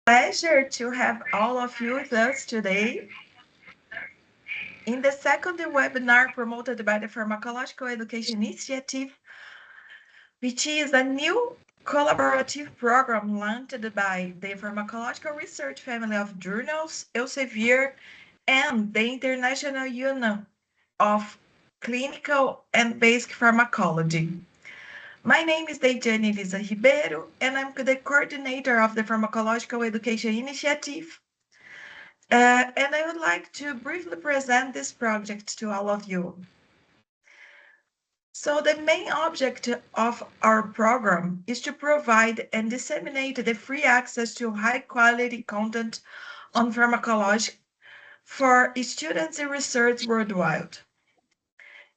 Pleasure to have all of you with us today. In the second webinar promoted by the Pharmacological Education Initiative, which is a new collaborative program launched by the Pharmacological Research Family of Journals, Elsevier, and the International Union of Clinical and Basic Pharmacology. My name is Deiane Elisa Ribeiro, and I'm the coordinator of the Pharmacological Education Initiative. And I would like to briefly present this project to all of you. So the main object of our program is to provide and disseminate the free access to high quality content on pharmacology for students and research worldwide.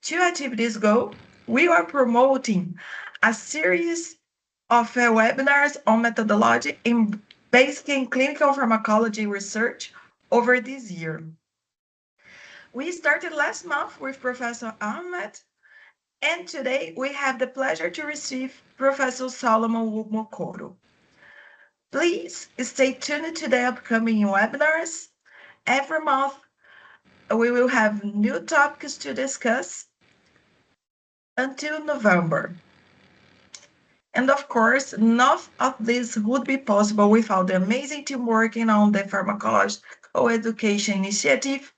To achieve this goal, we are promoting a series of webinars on methodology in basic and clinical pharmacology research over this year. We started last month with Professor Ahmed, and today we have the pleasure to receive Professor Solomon Umukoro. Please stay tuned to the upcoming webinars. Every month, we will have new topics to discuss until November. And of course, none of this would be possible without the amazing team working on the Pharmacological Education Initiative,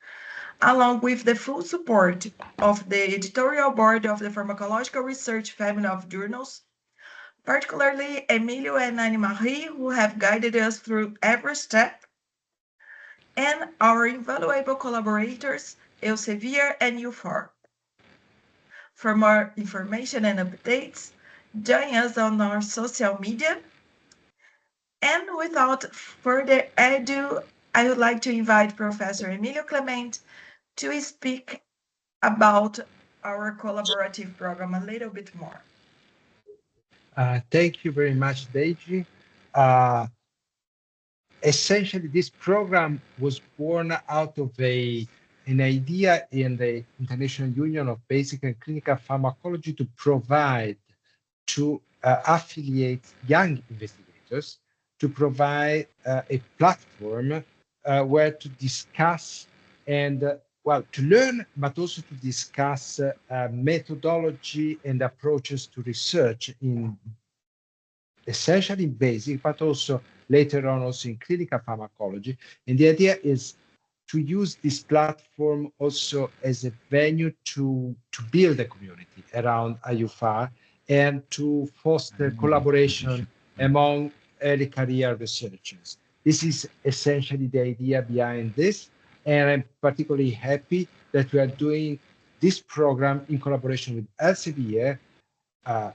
along with the full support of the editorial board of the Pharmacological Research Family of Journals, particularly Emilio and Anne-Marie, who have guided us through every step, and our invaluable collaborators, Elsevier and IUPHAR. For more information and updates, join us on our social media. And without further ado, I would like to invite Professor Emilio Clemente to speak about our collaborative program a little bit more. Thank you very much, Deji. Uh, Essentially, this program was born out of an idea in the International Union of Basic and Clinical Pharmacology to provide to affiliate young investigators to provide a platform where to discuss and well, to learn, but also to discuss methodology and approaches to research in essentially basic, but also later on also in clinical pharmacology. And the idea is to use this platform also as a venue to build a community around IUPHAR and to foster collaboration among early career researchers. This is essentially the idea behind this. And I'm particularly happy that we are doing this program in collaboration with Elsevier,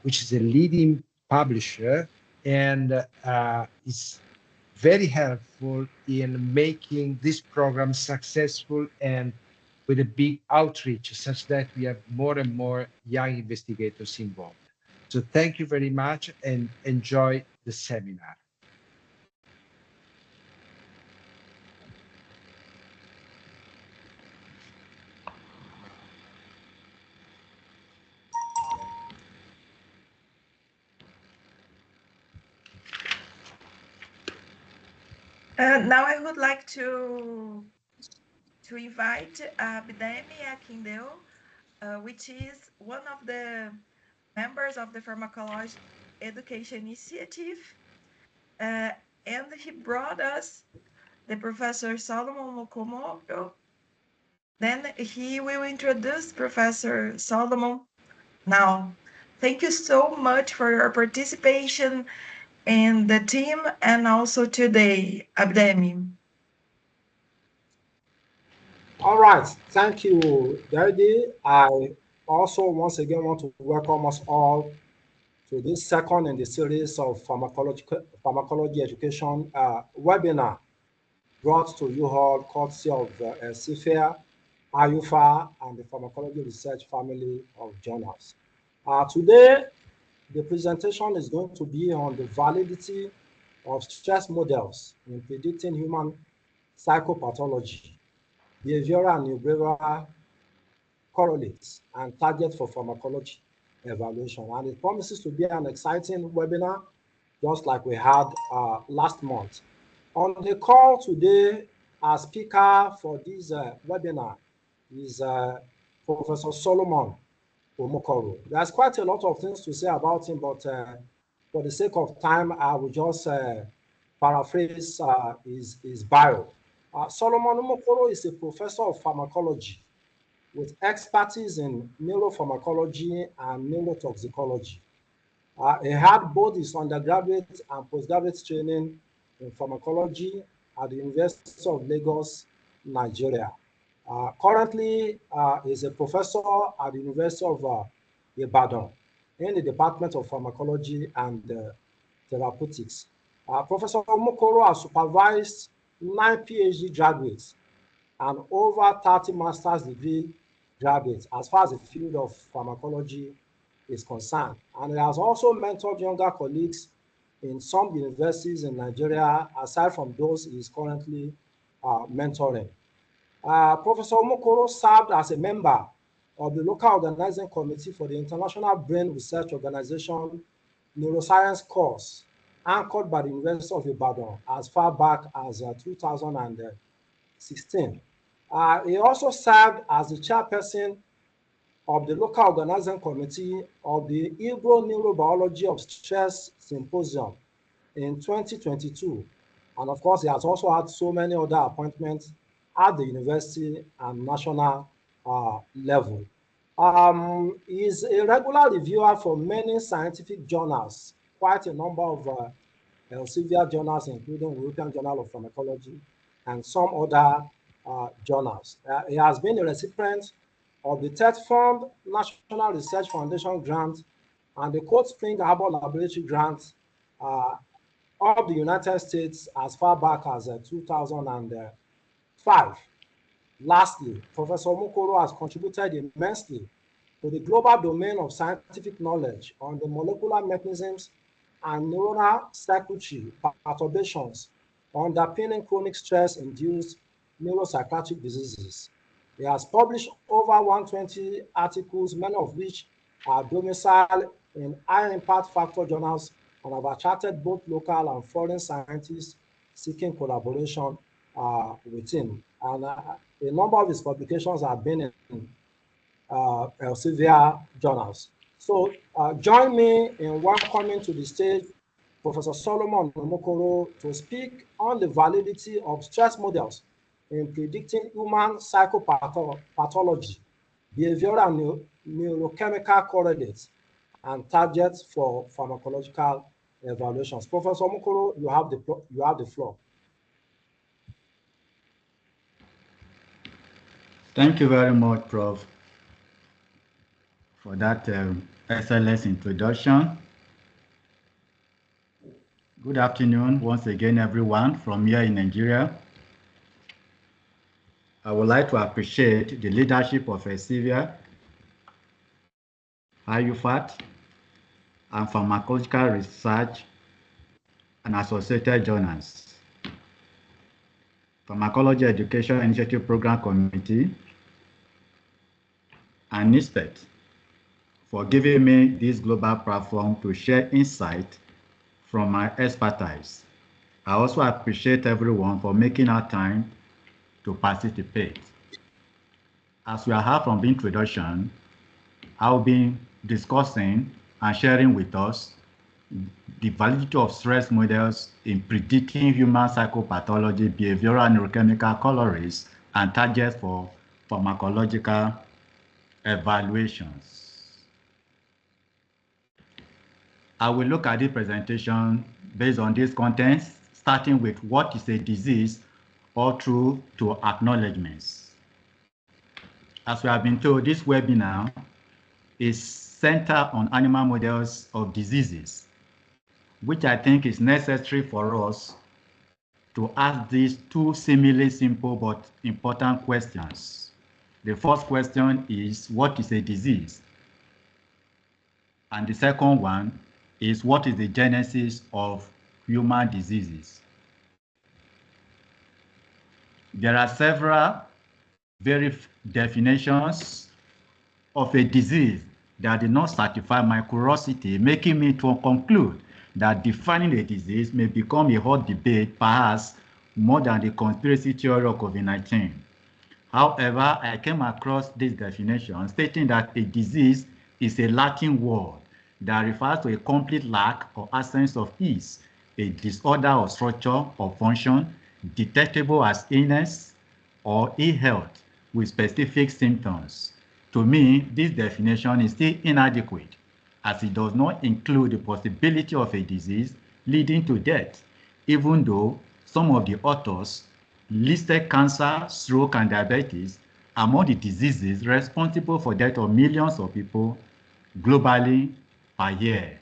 which is a leading publisher and is very helpful in making this program successful and with a big outreach such that we have more and more young investigators involved. So thank you very much and enjoy the seminar. Now I would like to invite Bidemi Akindeo, which is one of the members of the Pharmacology Education Initiative, and he brought us the Professor Solomon Mokomoro. Then he will introduce Professor Solomon now. Thank you so much for your participation in the team and also today, Abdemi. All right, thank you, Daddy. I also once again want to welcome us all to this second in the series of pharmacology education webinar brought to you all courtesy of CFAIR, IUPHAR, and the Pharmacology Research Family of Journals. Today, the presentation is going to be on the validity of stress models in predicting human psychopathology, behavioral and neurobehavioral correlates, and targets for pharmacology evaluation. And it promises to be an exciting webinar, just like we had last month. On the call today, our speaker for this webinar is Professor Solomon Umukoro. There's quite a lot of things to say about him, but for the sake of time, I will just paraphrase his bio. Solomon Umukoro is a professor of pharmacology with expertise in neuropharmacology and neurotoxicology. He had both his undergraduate and postgraduate training in pharmacology at the University of Lagos, Nigeria. Currently, is a professor at the University of Ibadan in the Department of Pharmacology and Therapeutics. Professor Umukoro has supervised 9 PhD graduates and over 30 master's degree graduates as far as the field of pharmacology is concerned. And he has also mentored younger colleagues in some universities in Nigeria, aside from those he is currently mentoring. Professor Umukoro served as a member of the local organizing committee for the International Brain Research Organization neuroscience course, anchored by the University of Ibadan as far back as 2016. He also served as the chairperson of the local organizing committee of the Igbo Neurobiology of Stress Symposium in 2022. And of course, he has also had so many other appointments at the university and national level. He is a regular reviewer for many scientific journals, quite a number of Elsevier journals, including European Journal of Pharmacology and some other journals. He has been a recipient of the TED Fund National Research Foundation grant and the Cold Spring Harbor Laboratory grant of the United States as far back as 2005. Lastly, Professor Umukoro has contributed immensely to the global domain of scientific knowledge on the molecular mechanisms and neuronal circuitry perturbations underpinning chronic stress-induced neuropsychiatric diseases. He has published over 120 articles, many of which are domiciled in high-impact factor journals and have attracted both local and foreign scientists seeking collaboration with him. And a number of his publications have been in Elsevier journals. So join me in welcoming to the stage Professor Solomon Umukoro to speak on the validity of stress models in predicting human psychopathology, behavioral and neurochemical correlates, and targets for pharmacological evaluations. Professor Umukoro, you have the floor. Thank you very much, Prof, for that excellent introduction. Good afternoon once again, everyone from here in Nigeria. I would like to appreciate the leadership of Elsevier, IUPHAR, and Pharmacological Research and Associated Journals, Pharmacology Education Initiative Program Committee, and NISPET for giving me this global platform to share insight from my expertise. I also appreciate everyone for making our time to participate. As we have from the introduction, I'll be discussing and sharing with us the validity of stress models in predicting human psychopathology, behavioral and neurochemical correlates, and targets for pharmacological evaluations. I will look at this presentation based on these contents, starting with what is a disease all through to acknowledgements. As we have been told, this webinar is centered on animal models of diseases, which I think is necessary for us to ask these two seemingly simple but important questions. The first question is, what is a disease? And the second one is, what is the genesis of human diseases? There are several various definitions of a disease that did not satisfy my curiosity, making me to conclude that defining a disease may become a hot debate, perhaps more than the conspiracy theory of COVID-19. However, I came across this definition stating that a disease is a Latin word that refers to a complete lack or absence of ease, a disorder of structure or function detectable as illness or ill health with specific symptoms. To me, this definition is still inadequate, as it does not include the possibility of a disease leading to death, even though some of the authors listed cancer, stroke, and diabetes among the diseases responsible for death of millions of people globally per year.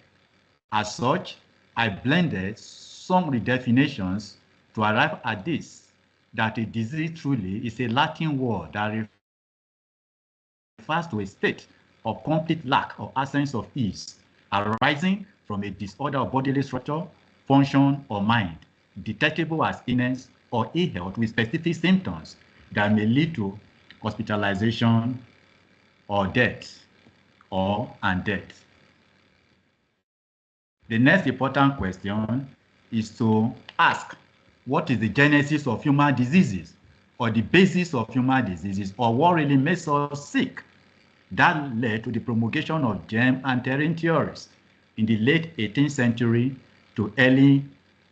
As such, I blended some of the definitions to arrive at this, that a disease truly is a Latin word that refers to a state of complete lack or absence of ease, arising from a disorder of bodily structure, function, or mind, detectable as illness or ill health with specific symptoms that may lead to hospitalization or death, and death. The next important question is to ask, what is the genesis of human diseases, or the basis of human diseases, or what really makes us sick? That led to the promulgation of germ and terrain theories in the late 18th century to early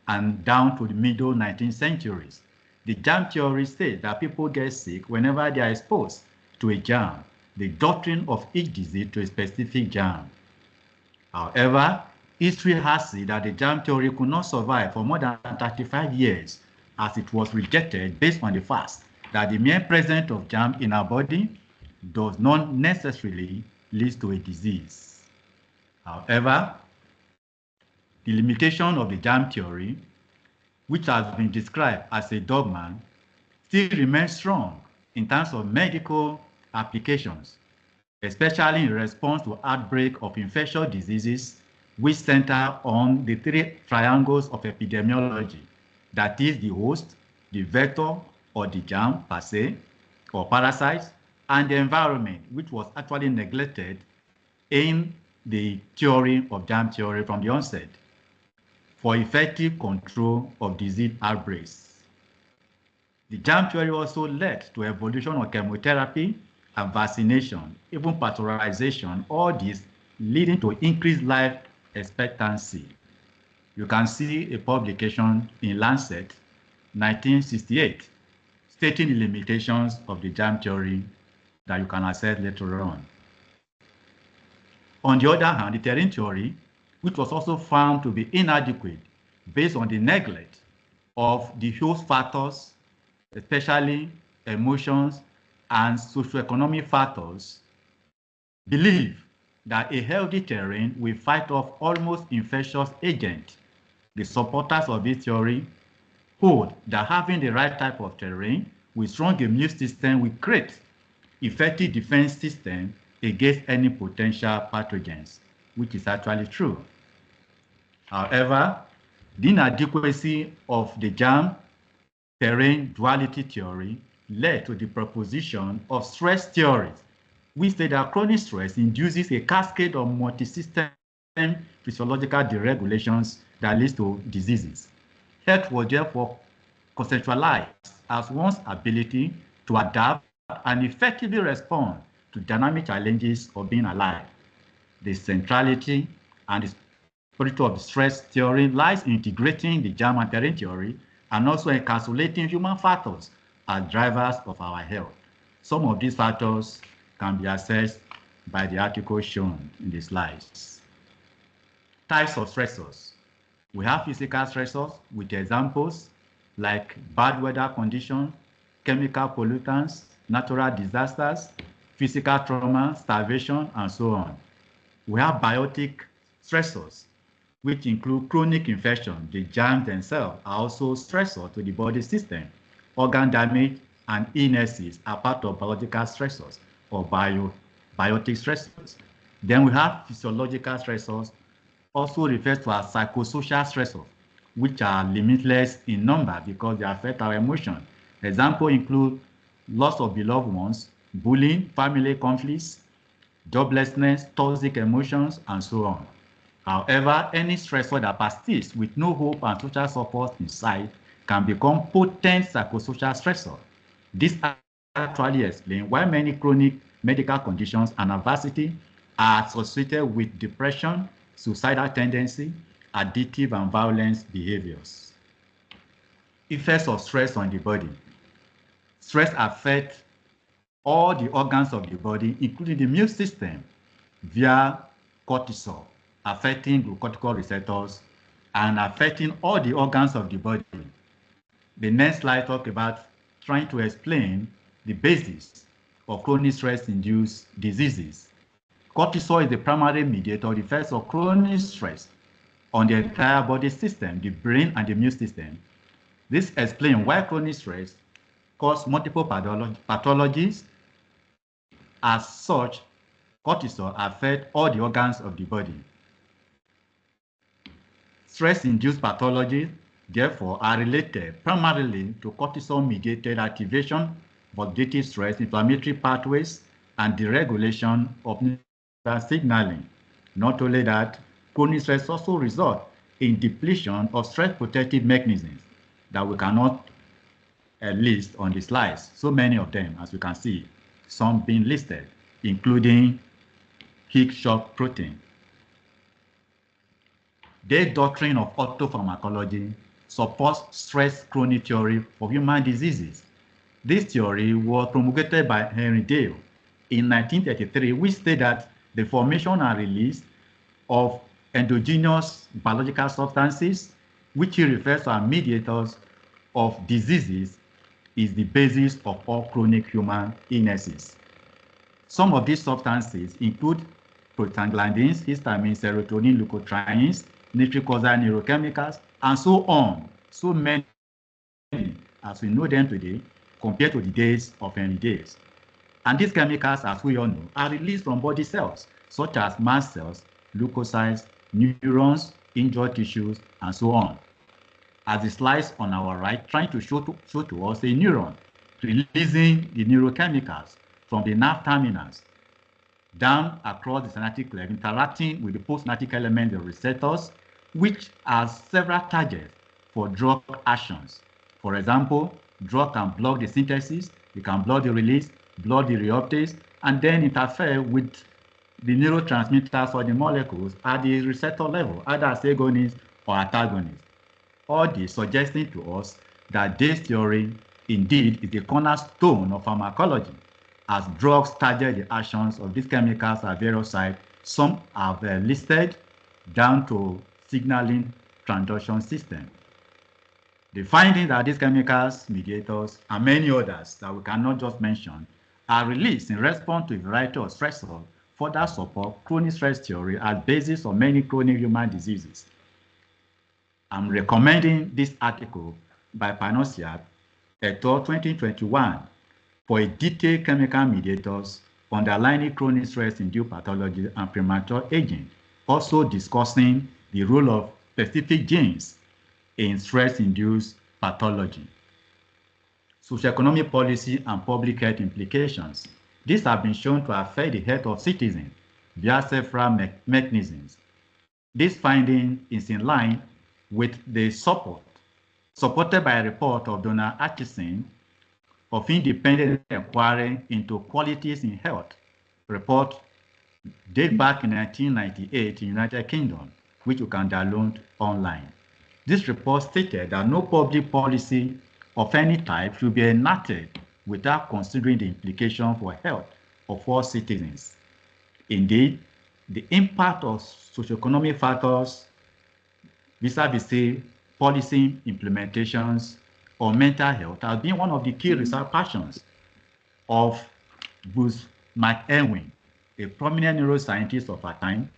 and down to the middle 19th centuries. The germ theory says that people get sick whenever they are exposed to a germ, the doctrine of each disease to a specific germ. However, history has seen that the germ theory could not survive for more than 35 years, as it was rejected based on the fact that the mere presence of germ in our body does not necessarily lead to a disease. However, the limitation of the germ theory, which has been described as a dogma, still remains strong in terms of medical applications, especially in response to outbreak of infectious diseases which center on the three triangles of epidemiology, that is the host, the vector or the germ per se, or parasites, and the environment, which was actually neglected in the theory of germ theory from the onset for effective control of disease outbreaks. The germ theory also led to evolution of chemotherapy and vaccination, even pasteurization, all this leading to increased life expectancy. You can see a publication in Lancet, 1968, stating the limitations of the germ theory that you can access later on. On the other hand, the terrain theory, which was also found to be inadequate based on the neglect of the host factors, especially emotions and socioeconomic factors, believe that a healthy terrain will fight off almost infectious agents. The supporters of this theory hold that having the right type of terrain with strong immune system will create effective defense system against any potential pathogens, which is actually true. However, the inadequacy of the germ terrain duality theory led to the proposition of stress theories, which say that chronic stress induces a cascade of multi-system physiological deregulations that leads to diseases. Health was therefore conceptualized as one's ability to adapt and effectively respond to dynamic challenges of being alive. The centrality and the spirit of the stress theory lies in integrating the germ and terrain theory and also encapsulating human factors as drivers of our health. Some of these factors can be assessed by the article shown in the slides. Types of stressors. We have physical stressors with examples like bad weather conditions, chemical pollutants, natural disasters, physical trauma, starvation, and so on. We have biotic stressors, which include chronic infection. The germs themselves are also stressors to the body system. Organ damage and illnesses are part of biological stressors or biotic stressors. Then we have physiological stressors, also referred to as psychosocial stressors, which are limitless in number because they affect our emotion. Examples include loss of beloved ones, bullying, family conflicts, joblessness, toxic emotions, and so on. However, any stressor that persists with no hope and social support in sight can become potent psychosocial stressor. This actually explains why many chronic medical conditions and adversity are associated with depression, suicidal tendency, addictive and violent behaviors. Effects of stress on the body. Stress affects all the organs of the body, including the immune system, via cortisol, affecting glucocorticoid receptors and affecting all the organs of the body. The next slide talks about trying to explain the basis of chronic stress-induced diseases. Cortisol is the primary mediator of the effects of chronic stress on the entire body system, the brain and the immune system. This explains why chronic stress causes multiple pathologies. As such, cortisol affects all the organs of the body. Stress-induced pathologies, therefore, are related primarily to cortisol-mediated activation, oxidative stress, inflammatory pathways, and deregulation of signaling. Not only that, chronic stress also results in depletion of stress-protective mechanisms that we cannot list on the slides. So many of them, as you can see, some being listed, including heat shock protein. The doctrine of autopharmacology supports stress chronic theory of human diseases. This theory was promulgated by Henry Dale in 1933, which stated that the formation and release of endogenous biological substances, which he refers to as mediators of diseases, is the basis of all chronic human illnesses. Some of these substances include prostaglandins, histamine, serotonin, leukotrienes, nitric oxide neurochemicals, and so on. So many as we know them today compared to the days of Henry Dale. And these chemicals, as we all know, are released from body cells, such as mast cells, leukocytes, neurons, injured tissues, and so on. As the slides on our right trying to show to us a neuron releasing the neurochemicals from the nerve terminals down across the synaptic cleft, interacting with the postsynaptic element of receptors, which has several targets for drug actions. For example, drug can block the synthesis, it can block the release, block the reuptake, and then interfere with the neurotransmitters or the molecules at the receptor level, either as agonists or antagonists. All this suggesting to us that this theory indeed is the cornerstone of pharmacology, as drugs target the actions of these chemicals at various sites. Some are listed down to signaling transduction system. The finding that these chemicals, mediators, and many others that we cannot just mention are released in response to a variety of stressors further support chronic stress theory as basis of many chronic human diseases. I'm recommending this article by Panosiak et al. 2021 for a detailed chemical mediators underlying chronic stress-induced pathology and premature aging, also discussing the role of specific genes in stress-induced pathology. Socioeconomic policy and public health implications. These have been shown to affect the health of citizens via several mechanisms. This finding is in line with the supported by a report of Donald Atchison of independent inquiry into qualities in health, report dated back in 1998 in United Kingdom, which you can download online. This report stated that no public policy of any type should be enacted without considering the implication for health of all citizens. Indeed, the impact of socioeconomic factors vis-a-vis policy implementations on mental health has been one of the key research passions of Bruce McElwain, a prominent neuroscientist of our time,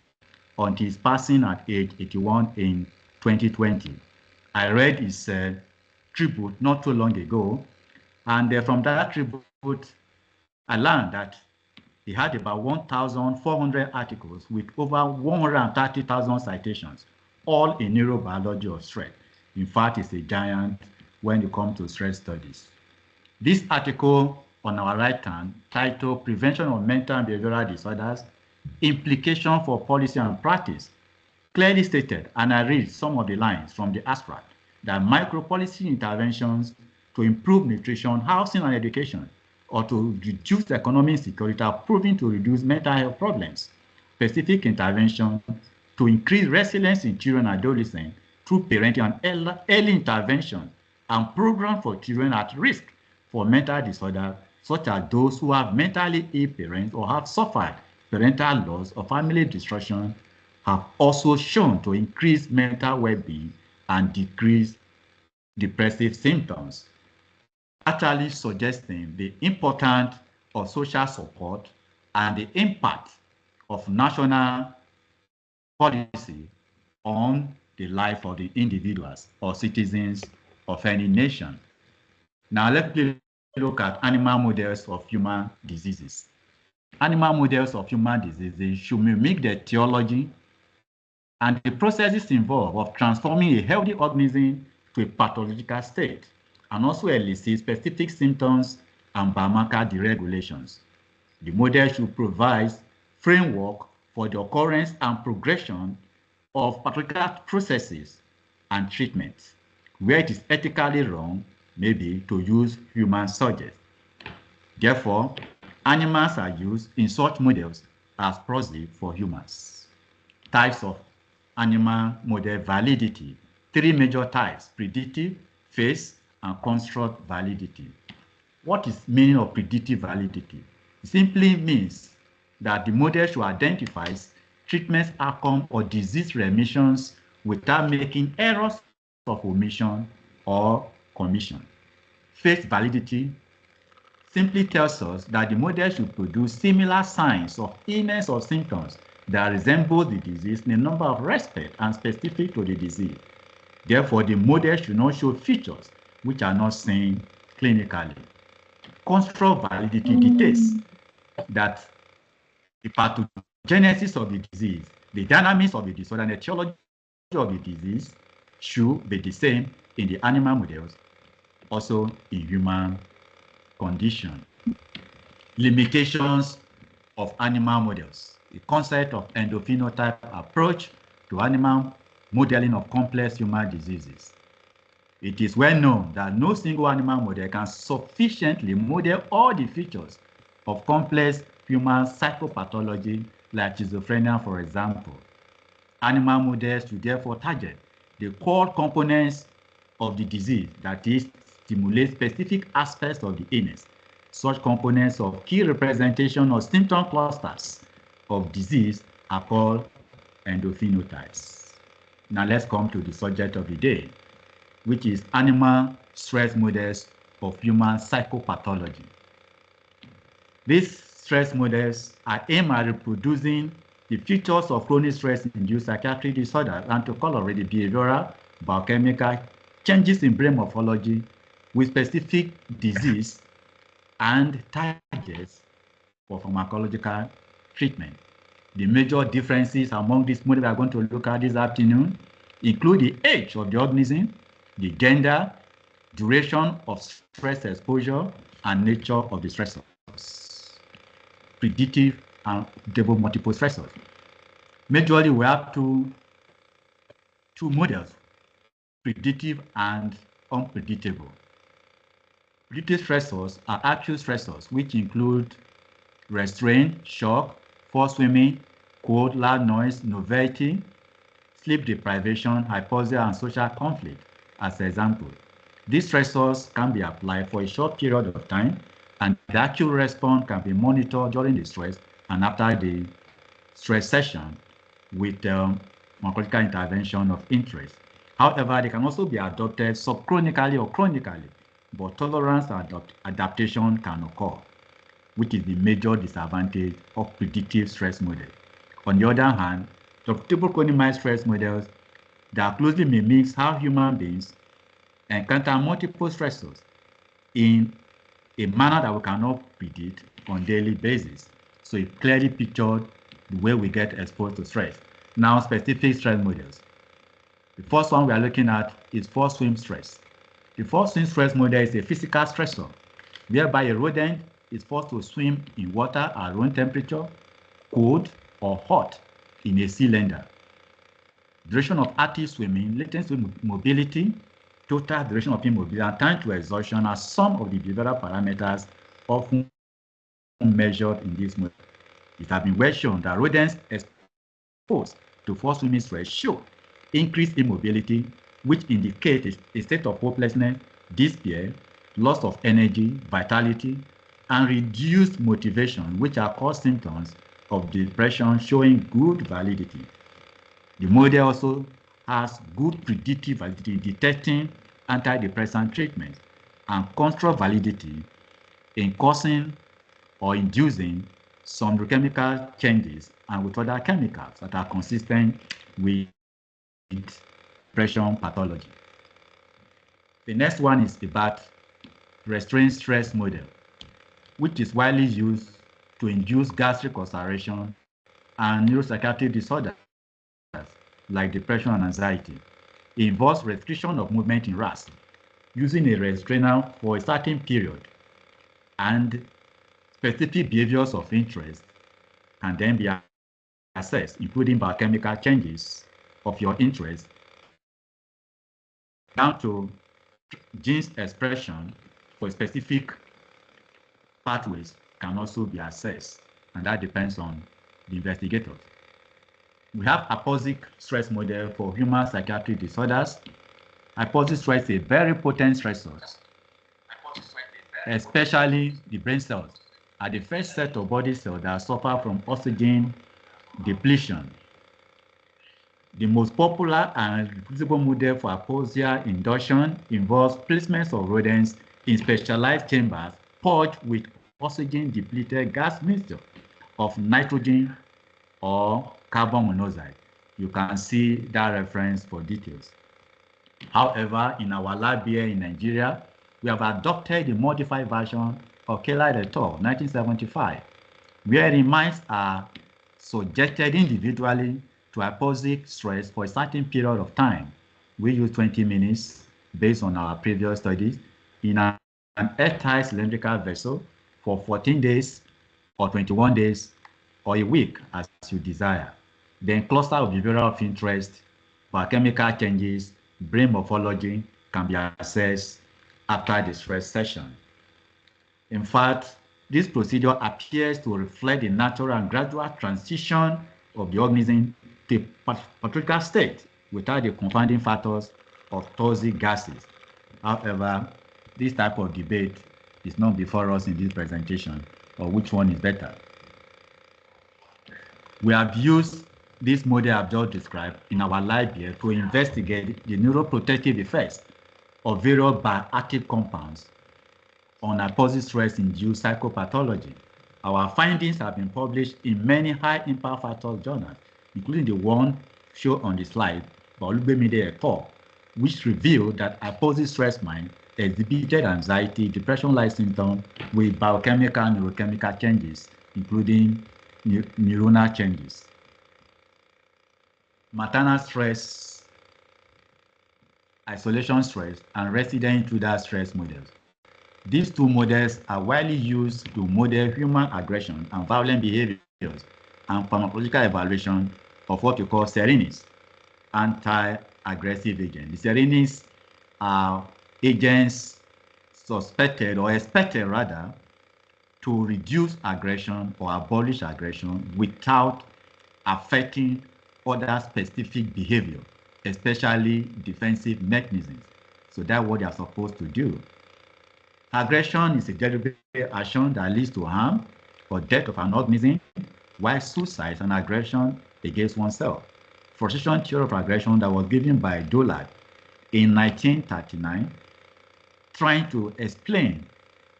until his passing at age 81 in 2020. I read his tribute not too long ago, and from that tribute, I learned that he had about 1,400 articles with over 130,000 citations, all in neurobiology of stress. In fact, it's a giant when it comes to stress studies. This article on our right hand, titled Prevention of Mental and Behavioral Disorders, Implication for Policy and Practice, clearly stated, and I read some of the lines from the abstract, that micro-policy interventions to improve nutrition, housing, and education, or to reduce economic insecurity are proving to reduce mental health problems. Specific intervention to increase resilience in children and adolescents through parenting and early intervention and programs for children at risk for mental disorder, such as those who have mentally ill parents or have suffered parental loss or family destruction, have also shown to increase mental well-being and decrease depressive symptoms, actually suggesting the importance of social support and the impact of national policy on the life of the individuals or citizens of any nation. Now let's look at animal models of human diseases. Animal models of human diseases should mimic the etiology and the processes involved of transforming a healthy organism to a pathological state, and also elicit specific symptoms and biomarker deregulations. The model should provide framework for the occurrence and progression of particular processes and treatments, where it is ethically wrong, maybe, to use human subjects. Therefore, animals are used in such models as proxy for humans. Types of animal model validity. Three major types: predictive, phase, and construct validity. What is meaning of predictive validity? It simply means that the model should identify treatment outcome or disease remissions without making errors of omission or commission. Phase validity simply tells us that the model should produce similar signs of illness or symptoms that resemble the disease in a number of respects and specific to the disease. Therefore, the model should not show features which are not seen clinically. Construct validity dictates that the pathogenesis of the disease, the dynamics of the disorder, and the etiology of the disease should be the same in the animal models, also in human condition. Limitations of animal models. The concept of endophenotype approach to animal modeling of complex human diseases. It is well known that no single animal model can sufficiently model all the features of complex human psychopathology, like schizophrenia, for example. Animal models should therefore target the core components of the disease, that is, stimulate specific aspects of the illness. Such components of key representation or symptom clusters of disease are called endophenotypes. Now let's come to the subject of the day, which is animal stress models of human psychopathology. These stress models are aimed at reproducing the features of chronic stress-induced psychiatric disorders and to correlate the behavioral, biochemical changes in brain morphology with specific disease and targets for pharmacological treatment. The major differences among these models we are going to look at this afternoon include the age of the organism, the gender, duration of stress exposure, and nature of the stressors. Predictive and double multiple stressors. Majorly, we have two models, predictive and unpredictable. Predictive stressors are acute stressors, which include restraint, shock, forced swimming, cold, loud noise, novelty, sleep deprivation, hypoxia, and social conflict as examples. These stressors can be applied for a short period of time, and the actual response can be monitored during the stress and after the stress session with pharmacological intervention of interest. However, they can also be adopted subchronically or chronically, but tolerance and adaptation can occur, which is the major disadvantage of predictive stress models. On the other hand, typical chronic stress models that closely mimics how human beings encounter multiple stressors in a manner that we cannot predict on a daily basis. So it clearly pictured the way we get exposed to stress. Now, specific stress models. The first one we are looking at is forced swim stress. The forced swim stress model is a physical stressor whereby a rodent is forced to swim in water at room temperature, cold or hot in a cylinder. Duration of active swimming, latent swim mobility, total duration of immobility, and time to exhaustion are some of the behavioral parameters often measured in this model. It has been well shown that rodents exposed to forced swimming stress show increased immobility, which indicates a state of hopelessness, despair, loss of energy, vitality, and reduced motivation, which are core symptoms of depression, showing good validity. The model also has good predictive validity in detecting antidepressant treatment and control validity in causing or inducing some neurochemical changes and with other chemicals that are consistent with depression pathology. The next one is about restraint stress model, which is widely used to induce gastric ulceration and neuropsychiatric disorders like depression and anxiety. It involves restriction of movement in rats using a restrainer for a certain period, and specific behaviors of interest can then be assessed, including biochemical changes of your interest, down to genes expression for specific pathways can also be assessed, and that depends on the investigators. We have hypoxic stress model for human psychiatric disorders. Hypoxic stress is a very potent stressor, especially the brain cells are the first set of body cells that suffer from oxygen depletion. The most popular and reproducible model for hypoxia induction involves placements of rodents in specialized chambers purged with oxygen-depleted gas mixture of nitrogen or carbon monoxide. You can see that reference for details. However, in our lab here in Nigeria, we have adopted the modified version of Correlates et al. 1975, wherein mice are subjected individually to hypoxic stress for a certain period of time. We use 20 minutes based on our previous studies in an airtight cylindrical vessel for 14 days or 21 days or a week as you desire. Then cluster of behavioral of interest, biochemical changes, brain morphology can be assessed after the stress session. In fact, this procedure appears to reflect the natural and gradual transition of the organism to a pathological state without the confounding factors of toxic gases. However, this type of debate is not before us in this presentation, or which one is better. We have used this model I've just described in our lab here to investigate the neuroprotective effects of various bioactive compounds on hypoxic stress-induced psychopathology. Our findings have been published in many high-impact factors journals, including the one shown on the slide by Olubemide et al., which revealed that hypoxic stress mice exhibited anxiety, depression-like symptoms with biochemical and neurochemical changes, including neuronal changes. Maternal stress, isolation stress, and resident intruder stress models. These two models are widely used to model human aggression and violent behaviors and pharmacological evaluation of what we call serenes, anti-aggressive agents. The serenes are agents suspected or expected rather to reduce aggression or abolish aggression without affecting other specific behavior, especially defensive mechanisms. So that's what they are supposed to do. Aggression is a deliberate action that leads to harm or death of an organism, while suicide is an aggression against oneself. Frustration theory of aggression that was given by Dollard in 1939, trying to explain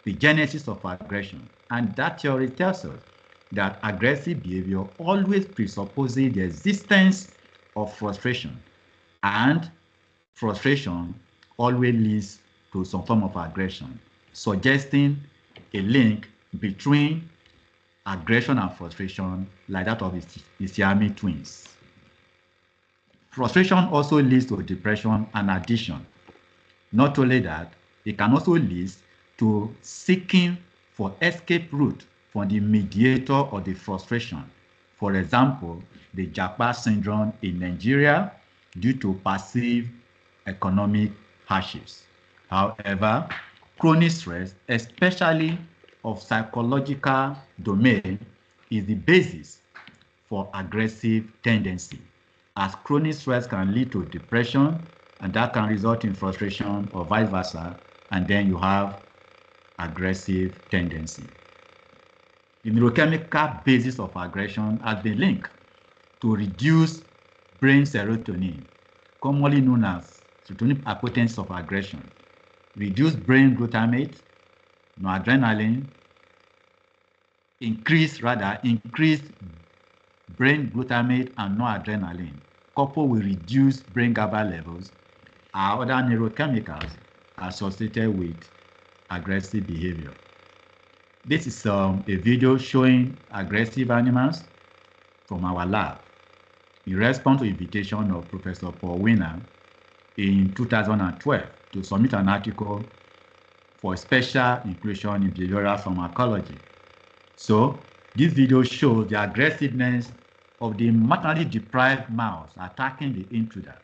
the genesis of aggression. And that theory tells us that aggressive behavior always presupposes the existence of frustration, and frustration always leads to some form of aggression, suggesting a link between aggression and frustration like that of the Siamese twins. Frustration also leads to depression and addiction. Not only that, it can also lead to seeking for escape route from the mediator of the frustration. For example, the Japa syndrome in Nigeria due to perceived economic hardships. However, chronic stress, especially of psychological domain, is the basis for aggressive tendency, as chronic stress can lead to depression, and that can result in frustration or vice versa, and then you have aggressive tendency. The neurochemical basis of aggression has been linked to reduce brain serotonin, commonly known as serotonin hypothesis of aggression, reduce brain glutamate, noradrenaline, increased brain glutamate and noradrenaline, coupled with reduced brain GABA levels, are other neurochemicals associated with aggressive behavior. This is a video showing aggressive animals from our lab in response to invitation of Professor Paul Winner in 2012 to submit an article for special inclusion in behavioral pharmacology. So this video shows the aggressiveness of the maternally deprived mouse attacking the intruder,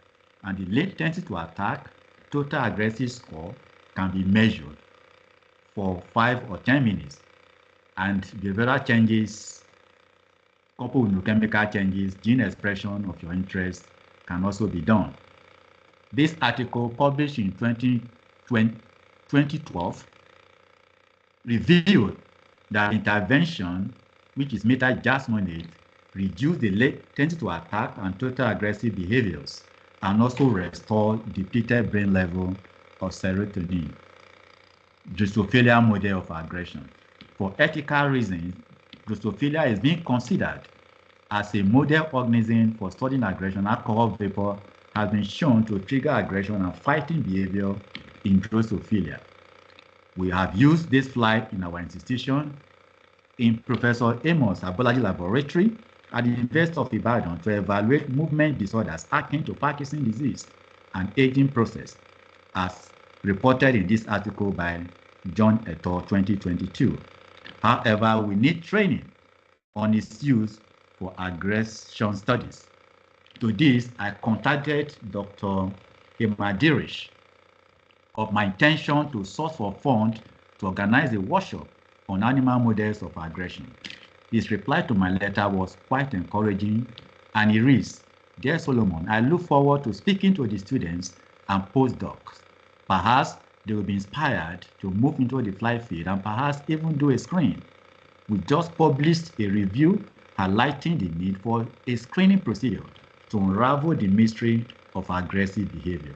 and the latency to attack, total aggressive score, can be measured for 5 or 10 minutes, and behavioral changes coupled with chemical changes, gene expression of your interest can also be done. This article, published in 2012, revealed that intervention, which is metajasmonate, reduced the latency to attack and total aggressive behaviors, and also restore depleted brain level of serotonin. Drosophila model of aggression. For ethical reasons, Drosophila is being considered as a model organism for studying aggression. Alcohol vapor has been shown to trigger aggression and fighting behavior in Drosophila. We have used this flight in our institution in Professor Amos' Biology Laboratory at the University of Ibadan to evaluate movement disorders akin to Parkinson's disease and aging process, as reported in this article by John et al. 2022. However, we need training on its use for aggression studies. To this, I contacted Dr. Hemadirish of my intention to source for funds to organize a workshop on animal models of aggression. His reply to my letter was quite encouraging, and he reads, "Dear Solomon, I look forward to speaking to the students and postdocs. Perhaps they will be inspired to move into the flight field and perhaps even do a screen. We just published a review highlighting the need for a screening procedure to unravel the mystery of aggressive behavior."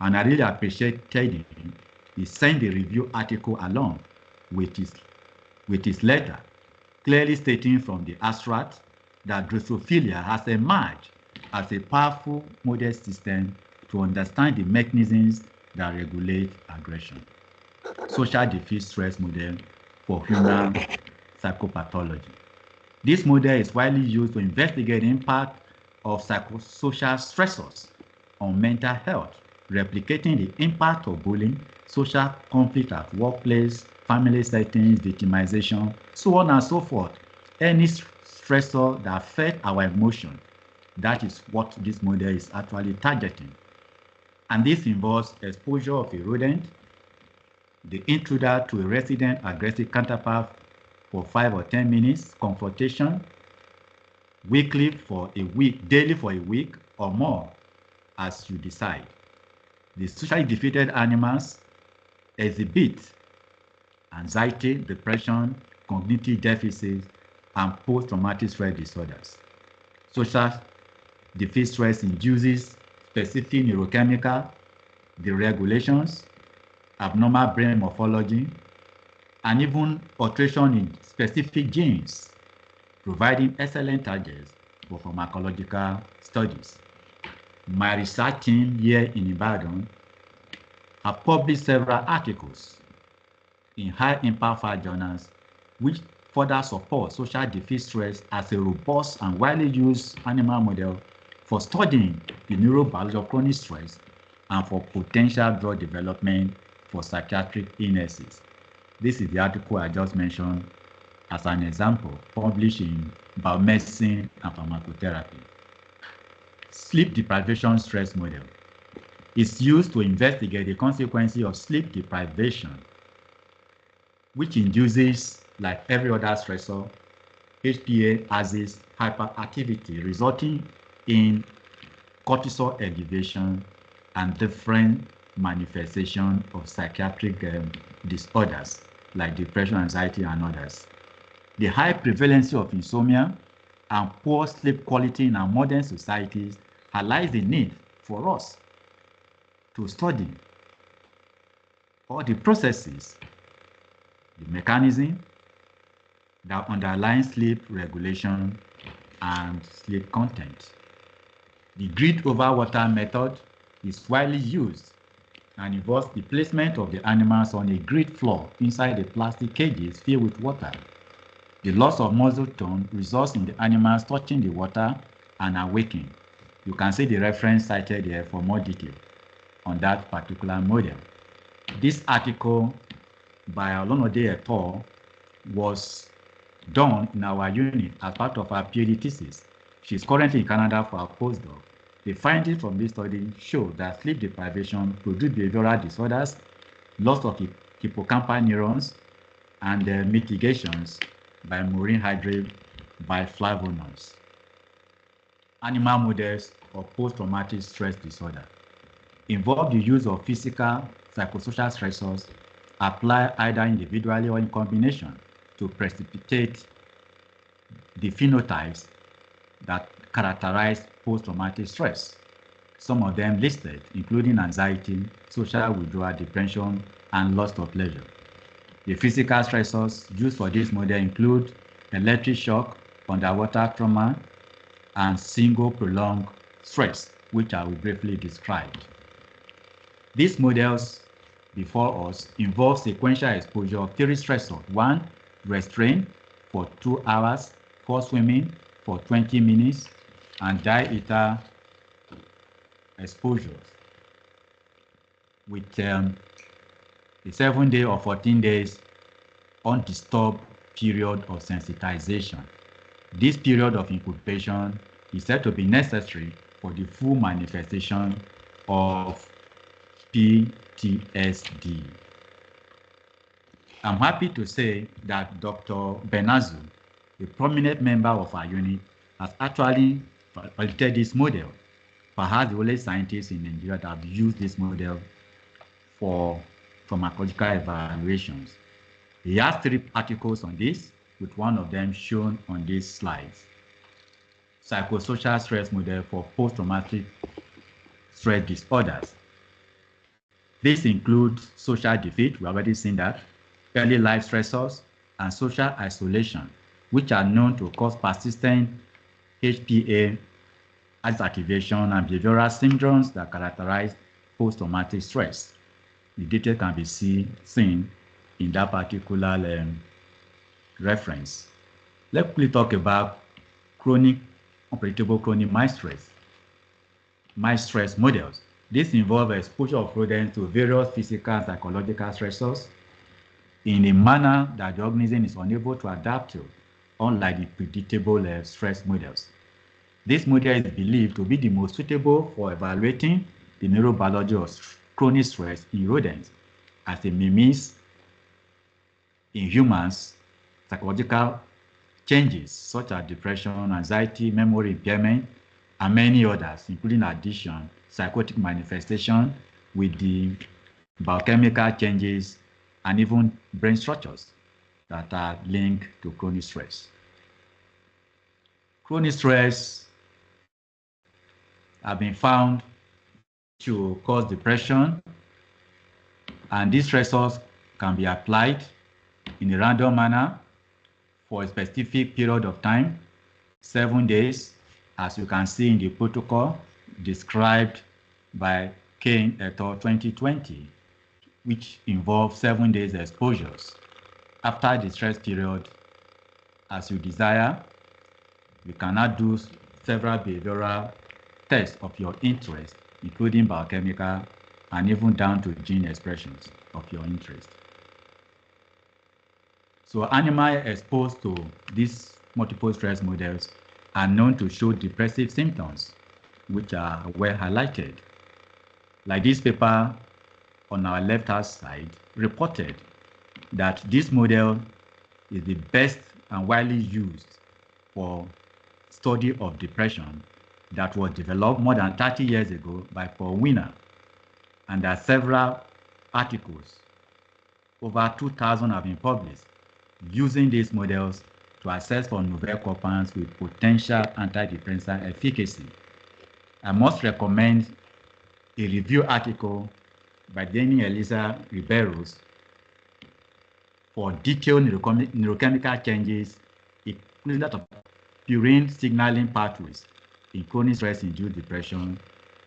And I really appreciated him. He sent the review article along with his letter, clearly stating from the abstract that Drosophila has emerged as a powerful model system to understand the mechanisms that regulate aggression. Social diffuse stress model for human psychopathology. This model is widely used to investigate the impact of psychosocial stressors on mental health, replicating the impact of bullying, social conflict at workplace, family settings, victimization, so on and so forth. Any stressor that affects our emotion, that is what this model is actually targeting. And this involves exposure of a rodent, the intruder to a resident aggressive counterpart for 5 or 10 minutes, confrontation, weekly for a week, daily for a week or more, as you decide. The socially defeated animals exhibit anxiety, depression, cognitive deficits, and post-traumatic stress disorders. Social diffuse stress induces specific neurochemical deregulations, abnormal brain morphology, and even alteration in specific genes, providing excellent targets for pharmacological studies. My research team here in Ibadan have published several articles in high-impact journals which further support social diffuse stress as a robust and widely used animal model for studying the neurobiology of chronic stress and for potential drug development for psychiatric illnesses. This is the article I just mentioned as an example, published in Biomedicine and Pharmacotherapy. Sleep deprivation stress model. is used to investigate the consequences of sleep deprivation, which induces, like every other stressor, HPA has this hyperactivity resulting in cortisol elevation and different manifestation of psychiatric disorders like depression, anxiety, and others. The high prevalence of insomnia and poor sleep quality in our modern societies highlights the need for us to study all the processes, the mechanism that underlie sleep regulation and sleep content. The grid over water method is widely used and involves the placement of the animals on a grid floor inside the plastic cages filled with water. The loss of muscle tone results in the animals touching the water and awaking. You can see the reference cited here for more detail on that particular model. This article by Olonode et al. Was done in our unit as part of our PhD thesis. She's currently in Canada for a postdoc. The findings from this study show that sleep deprivation produces behavioral disorders, loss of hippocampal neurons, and mitigations by marine hydrate by flavonoids. Animal models of post-traumatic stress disorder involve the use of physical, psychosocial stressors applied either individually or in combination to precipitate the phenotypes that characterize post-traumatic stress. Some of them listed, including anxiety, social withdrawal, depression, and loss of pleasure. The physical stressors used for this model include electric shock, underwater trauma, and single prolonged stress, which I will briefly describe. These models before us involve sequential exposure of three stressors. 1, restraint for 2 hours, 4 swimming for 20 minutes, and diether exposures with a 7-day or 14 days undisturbed period of sensitization. This period of incubation is said to be necessary for the full manifestation of PTSD. I'm happy to say that Dr. Benazu, a prominent member of our unit, has actually validated this model, perhaps the only scientist in Nigeria that have used this model for pharmacological evaluations. He has 3 articles on this, with one of them shown on these slides. Psychosocial stress model for post-traumatic stress disorders. This includes social defeat, we've already seen that, early life stressors, and social isolation, which are known to cause persistent HPA activation and behavioral syndromes that characterize post-traumatic stress. The data can be seen in that particular reference. Let's quickly talk about chronic, unpredictable chronic mind stress models. This involves exposure of rodents to various physical and psychological stressors in a manner that the organism is unable to adapt to, unlike the predictable stress models. This model is believed to be the most suitable for evaluating the neurobiology of chronic stress in rodents, as it mimics in humans psychological changes such as depression, anxiety, memory impairment, and many others, including addiction, psychotic manifestation with the biochemical changes and even brain structures that are linked to chronic stress. Chronic stress have been found to cause depression, and these stressors can be applied in a random manner for a specific period of time, 7 days, as you can see in the protocol described by Kane et al. 2020, which involves 7 days exposures. After the stress period, as you desire, you cannot do several behavioral tests of your interest, including biochemical and even down to gene expressions of your interest. So animals exposed to these multiple stress models are known to show depressive symptoms, which are well highlighted. like this paper on our left-hand side, reported that this model is the best and widely used for study of depression that was developed more than 30 years ago by Paul Winner. And there are several articles, over 2,000 have been published, using these models to assess for novel compounds with potential antidepressant efficacy. I must recommend a review article by Danny Elisa Riberos for detailed neurochemical changes, including that of purine signaling pathways in chronic stress-induced depression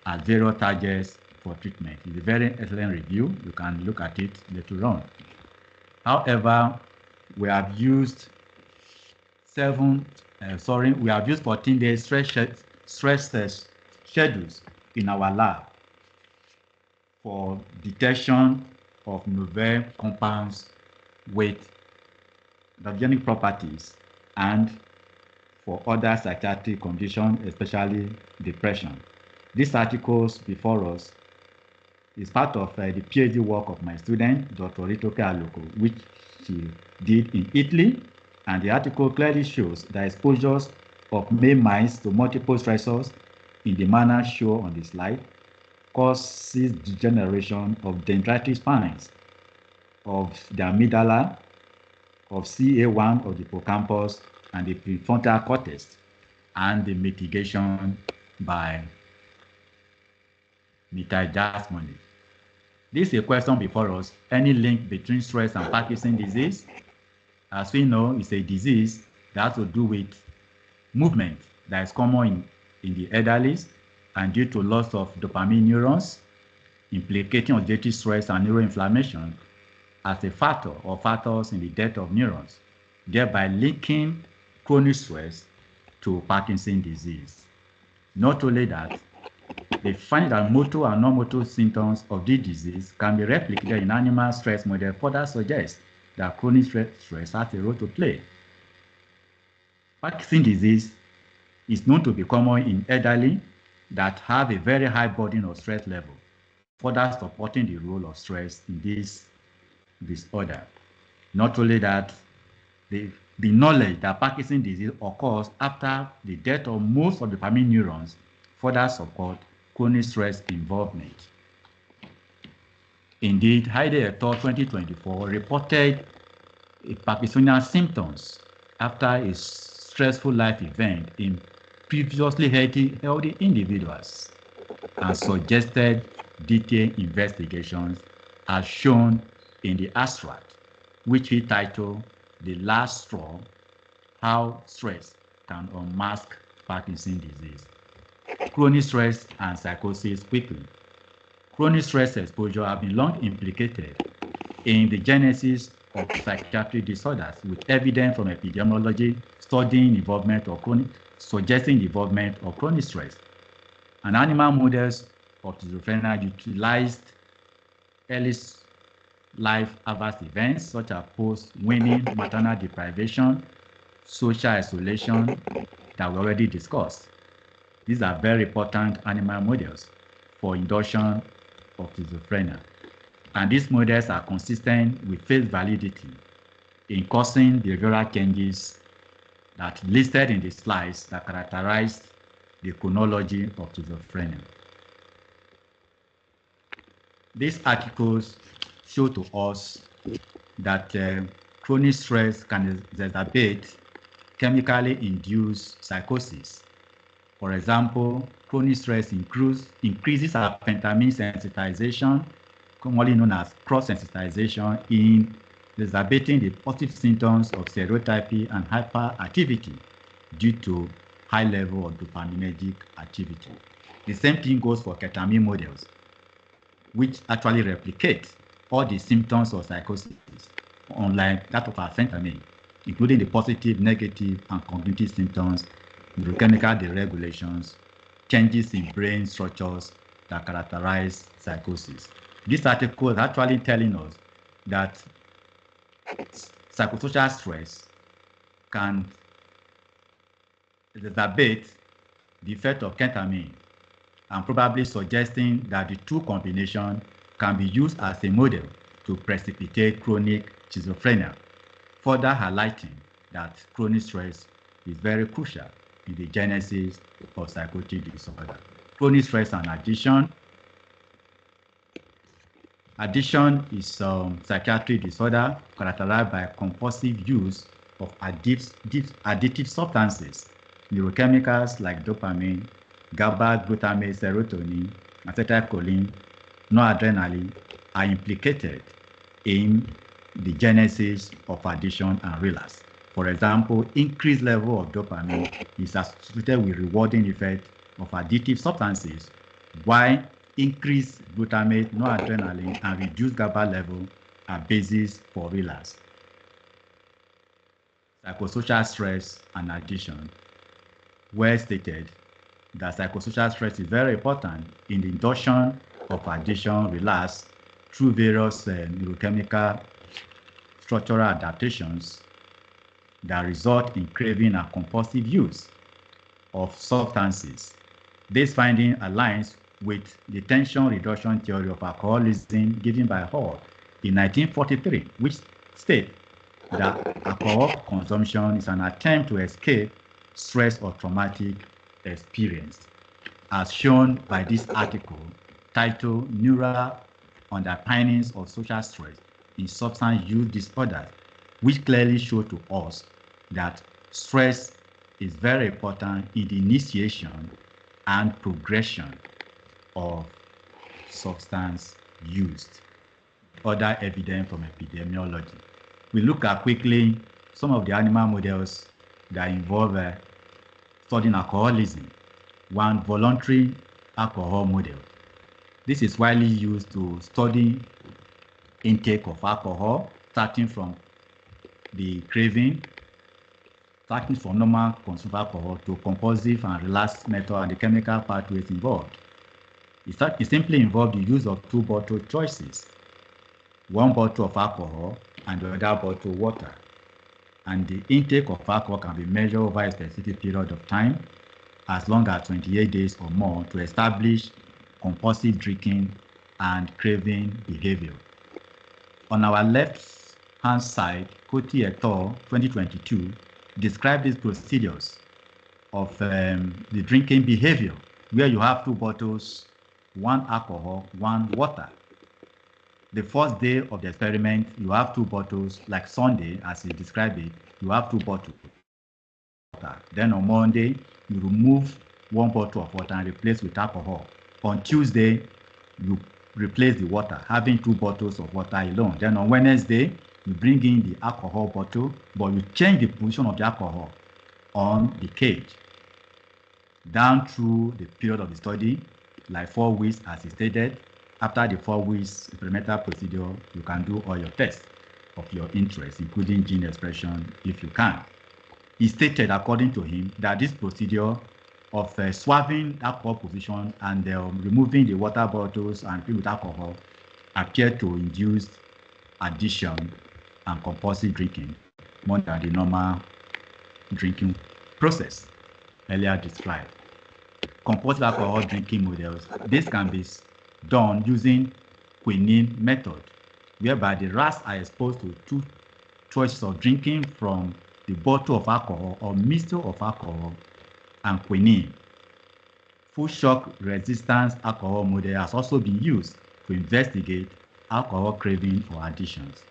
as various targets for treatment. It's a very excellent review. You can look at it later on. However, we have used 14-day stress test schedules in our lab for detection of novel compounds with neurogenic properties and for other psychiatric conditions, especially depression. These articles before us is part of the PhD work of my student, Dr. Ritoke Aloko, which she did in Italy. And the article clearly shows the exposures of male mice to multiple stressors in the manner shown on the slide causes degeneration of dendritic spines, of the amygdala, of CA1 of the hippocampus, and the prefrontal cortex, and the mitigation by methyljasmine. This is a question before us. Any link between stress and Parkinson's disease? As we know, it's a disease that has to do with movement that is common in the elderly and due to loss of dopamine neurons, implicating oxidative stress and neuroinflammation as a factor or factors in the death of neurons, thereby linking chronic stress to Parkinson's disease. Not only that, they find that motor and non-motor symptoms of this disease can be replicated in animal stress model, further suggests that chronic stress has a role to play. Parkinson's disease is known to be common in elderly that have a very high burden of stress level, further supporting the role of stress in this disorder. Not only that, the knowledge that Parkinson's disease occurs after the death of most of the dopamine neurons further support chronic stress involvement. Indeed, Heide et al. 2024 reported Parkinsonian symptoms after a stressful life event in previously healthy individuals and suggested detailed investigations as shown in the abstract, which he titled "The Last Straw: How Stress Can Unmask Parkinson's Disease." Chronic stress and psychosis quickly. Chronic stress exposure have been long implicated in the genesis of psychiatric disorders, with evidence from epidemiology studying involvement of suggesting the involvement of chronic stress. And animal models of schizophrenia utilized early life adverse events such as post-weaning maternal deprivation, social isolation that we already discussed. These are very important animal models for induction of schizophrenia. And these models are consistent with phase validity in causing behavioral changes that listed in the slides that characterized the chronology of schizophrenia. These articles show to us that chronic stress can exacerbate chemically induced psychosis. For example, chronic stress increases amphetamine sensitization, commonly known as cross-sensitization, in exacerbating the positive symptoms of stereotypy and hyperactivity due to high level of dopaminergic activity. The same thing goes for ketamine models, which actually replicate all the symptoms of psychosis, unlike that of amphetamine, including the positive, negative, and cognitive symptoms, neurochemical deregulations, changes in brain structures that characterize psychosis. This article is actually telling us that psychosocial stress can exacerbate the effect of ketamine and probably suggesting that the two combinations can be used as a model to precipitate chronic schizophrenia, further highlighting that chronic stress is very crucial in the genesis of psychotic disorder. Chronic stress and addiction. Addiction is a psychiatric disorder characterized by compulsive use of addictive substances, neurochemicals like dopamine, GABA, glutamate, serotonin, acetylcholine, noradrenaline are implicated in the genesis of addiction and relapse. For example, increased level of dopamine is associated with rewarding effect of addictive substances, while increased glutamate, noradrenaline, and reduced GABA level are basis for relapse. Psychosocial stress and addiction. Well stated that psychosocial stress is very important in the induction of addiction relapse through various neurochemical structural adaptations that result in craving and compulsive use of substances. This finding aligns with the tension reduction theory of alcoholism given by Hall in 1943, which states that alcohol consumption is an attempt to escape stress or traumatic experience, as shown by this article titled Neural Underpinnings of Social Stress in Substance Use Disorders, which clearly show to us that stress is very important in the initiation and progression of substance use. Other evidence from epidemiology. We look at quickly some of the animal models that involve studying alcoholism. One, voluntary alcohol model. This is widely used to study intake of alcohol, starting from the craving, starting from normal consumption of alcohol to compulsive and relapse method and the chemical pathways involved. It simply involves the use of two bottle choices, one bottle of alcohol and the other bottle of water. And the intake of alcohol can be measured over a specific period of time, as long as 28 days or more, to establish compulsive drinking and craving behavior. On our left-hand side, Coty et al. 2022 describe these procedures of the drinking behavior, where you have two bottles, one alcohol, one water. The first day of the experiment, you have two bottles, like Sunday, as he described it, you have two bottles of water. Then on Monday, you remove one bottle of water and replace with alcohol. On Tuesday, you replace the water, having two bottles of water alone. Then on Wednesday, you bring in the alcohol bottle, but you change the position of the alcohol on the cage. Down through the period of the study, like 4 weeks as he stated. After the 4 weeks experimental procedure, you can do all your tests of your interest, including gene expression, if you can. He stated, according to him, that this procedure of swapping alcohol position and removing the water bottles and filling with alcohol appeared to induce addiction and compulsive drinking more than the normal drinking process earlier described. Compulsive alcohol drinking models, this can be done using quinine method, whereby the rats are exposed to two choices of drinking from the bottle of alcohol or mixture of alcohol and quinine. Full shock resistance alcohol model has also been used to investigate alcohol craving or addictions.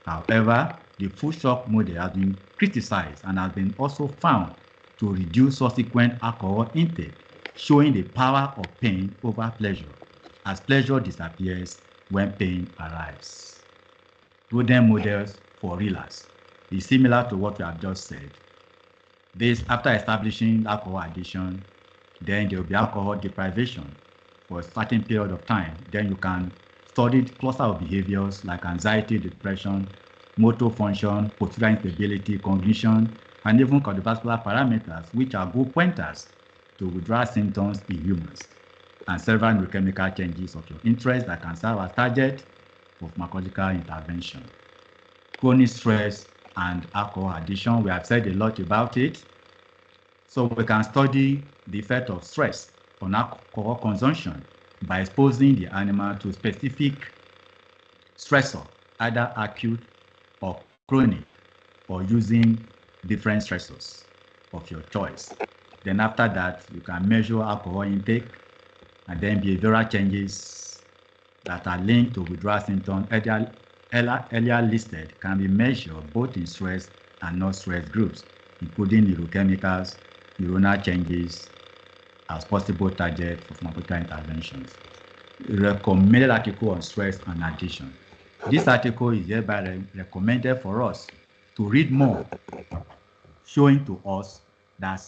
However, the full shock model has been criticized and has been also found to reduce subsequent alcohol intake, showing the power of pain over pleasure, as pleasure disappears when pain arrives. Rodent models for relapse is similar to what we have just said. This, after establishing alcohol addiction, then there will be alcohol deprivation for a certain period of time. Then you can study cluster of behaviors like anxiety, depression, motor function, postural instability, cognition, and even cardiovascular parameters, which are good pointers to withdrawal symptoms in humans, and several neurochemical changes of your interest that can serve as target for pharmacological intervention. Chronic stress and alcohol addiction, we have said a lot about it. So we can study the effect of stress on alcohol consumption by exposing the animal to specific stressor, either acute or chronic, or using different stressors of your choice. Then after that, you can measure alcohol intake, and then behavioral changes that are linked to withdrawal symptoms earlier listed can be measured both in stress and non-stress groups, including neurochemicals, neuronal changes as possible target for pharmacological interventions. Recommended article on stress and addiction. This article is hereby recommended for us to read more, showing to us that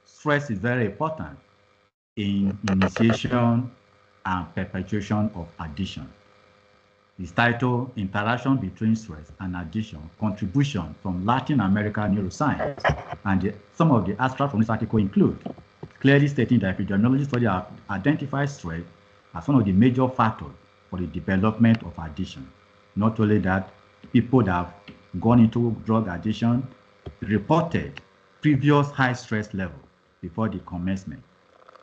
stress is very important in initiation and perpetuation of addiction. It's titled Interaction Between Stress and Addiction, Contribution from Latin American Neuroscience. And some of the abstracts from this article include clearly stating that epidemiology studies have identified stress as one of the major factors for the development of addiction. Not only that, people that have gone into drug addiction reported previous high stress level before the commencement.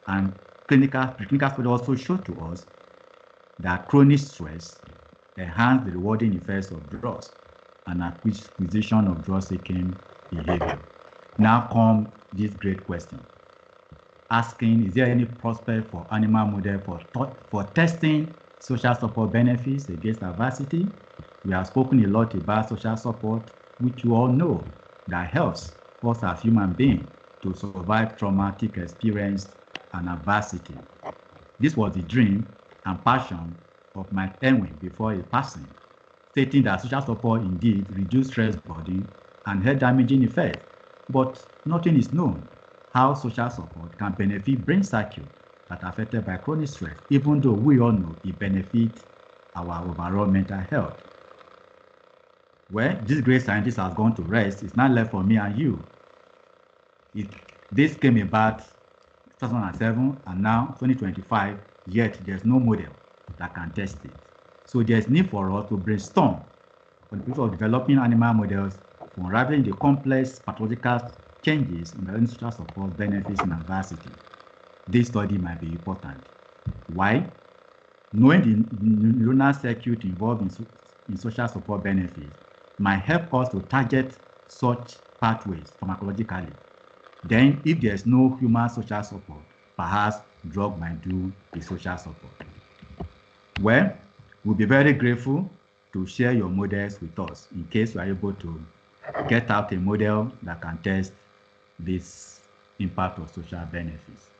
And clinical studies also show to us that chronic stress enhance the rewarding effects of drugs and acquisition of drug-seeking behavior. Now comes this great question, asking, is there any prospect for animal model for testing social support benefits against adversity? We have spoken a lot about social support, which you all know that helps us as human beings to survive traumatic experience and adversity. This was the dream and passion of Mike Irwin before his passing, stating that social support indeed reduces stress burden and health damaging effects, but nothing is known how social support can benefit brain circuits that are affected by chronic stress, even though we all know it benefits our overall mental health. Well, this great scientist has gone to rest. It's not left for me and you. This came about 2007 and now 2025, yet there's no model that can test it. So there's need for us to brainstorm on the purpose of developing animal models for unraveling the complex pathological changes in the social support benefits in adversity. This study might be important. Why? Knowing the neuronal circuit involved in social support benefits might help us to target such pathways pharmacologically. Then, if there's no human social support, perhaps drug might do the social support. Well, we'll be very grateful to share your models with us in case you are able to get out a model that can test this impact of social benefits.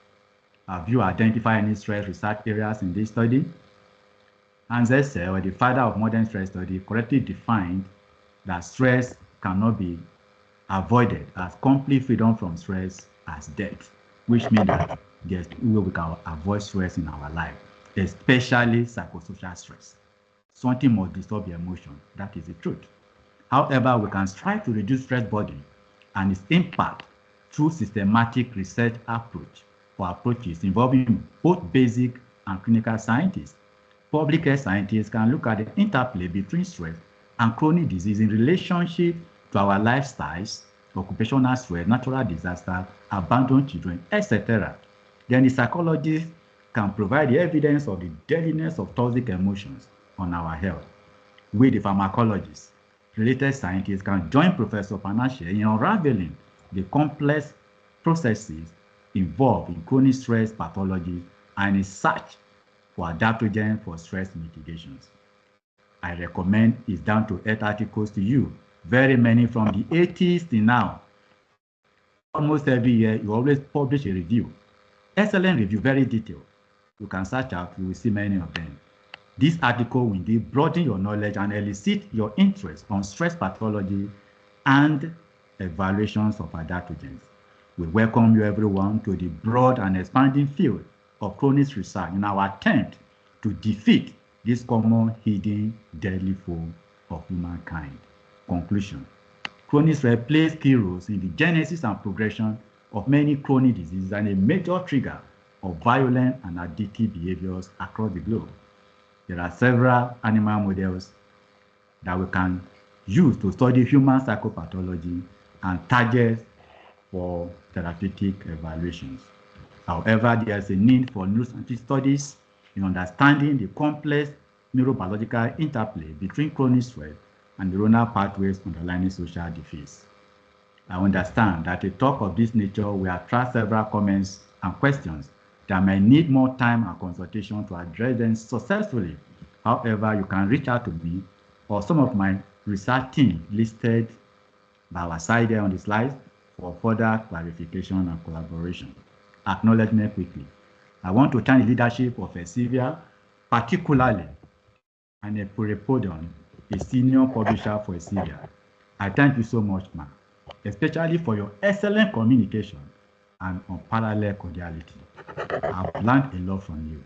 Have you identified any stress research areas in this study? Hans Hessel, the father of modern stress study, correctly defined that stress cannot be avoided as complete freedom from stress as death, which means that there's no way we can avoid stress in our life, especially psychosocial stress. Something must disturb your emotion. That is the truth. However, we can strive to reduce stress burden and its impact through systematic research approach or approaches involving both basic and clinical scientists. Public health scientists can look at the interplay between stress and chronic disease in relationship to our lifestyles, occupational stress, natural disasters, abandoned children, etc. Then the psychologist can provide the evidence of the deadliness of toxic emotions on our health. We, the pharmacologists, related scientists, can join Professor Panache in unraveling the complex processes involved in chronic stress pathology and in search for adaptogens for stress mitigations. I recommend his down to earth articles to you, very many from the 80s till now. Almost every year, you always publish a review. Excellent review, very detailed. You can search out, you will see many of them. This article will indeed broaden your knowledge and elicit your interest on stress pathology and evaluations of adaptogens. We welcome you everyone to the broad and expanding field of chronic research in our attempt to defeat this common hidden deadly foe of humankind. Conclusion. Chronic stress plays key roles in the genesis and progression of many chronic diseases and a major trigger of violent and addictive behaviors across the globe. There are several animal models that we can use to study human psychopathology and target for therapeutic evaluations. However, there is a need for neuroscientific studies in understanding the complex neurobiological interplay between chronic stress and neuronal pathways underlying social disease. I understand that a talk of this nature will attract several comments and questions that may need more time and consultation to address them successfully. However, you can reach out to me or some of my research team listed by our side there on the slides for further clarification and collaboration. Acknowledgement quickly. I want to thank the leadership of Elsevier, particularly and Purepodon, a senior publisher for Elsevier. I thank you so much, ma'am, especially for your excellent communication and unparalleled cordiality. I've learned a lot from you.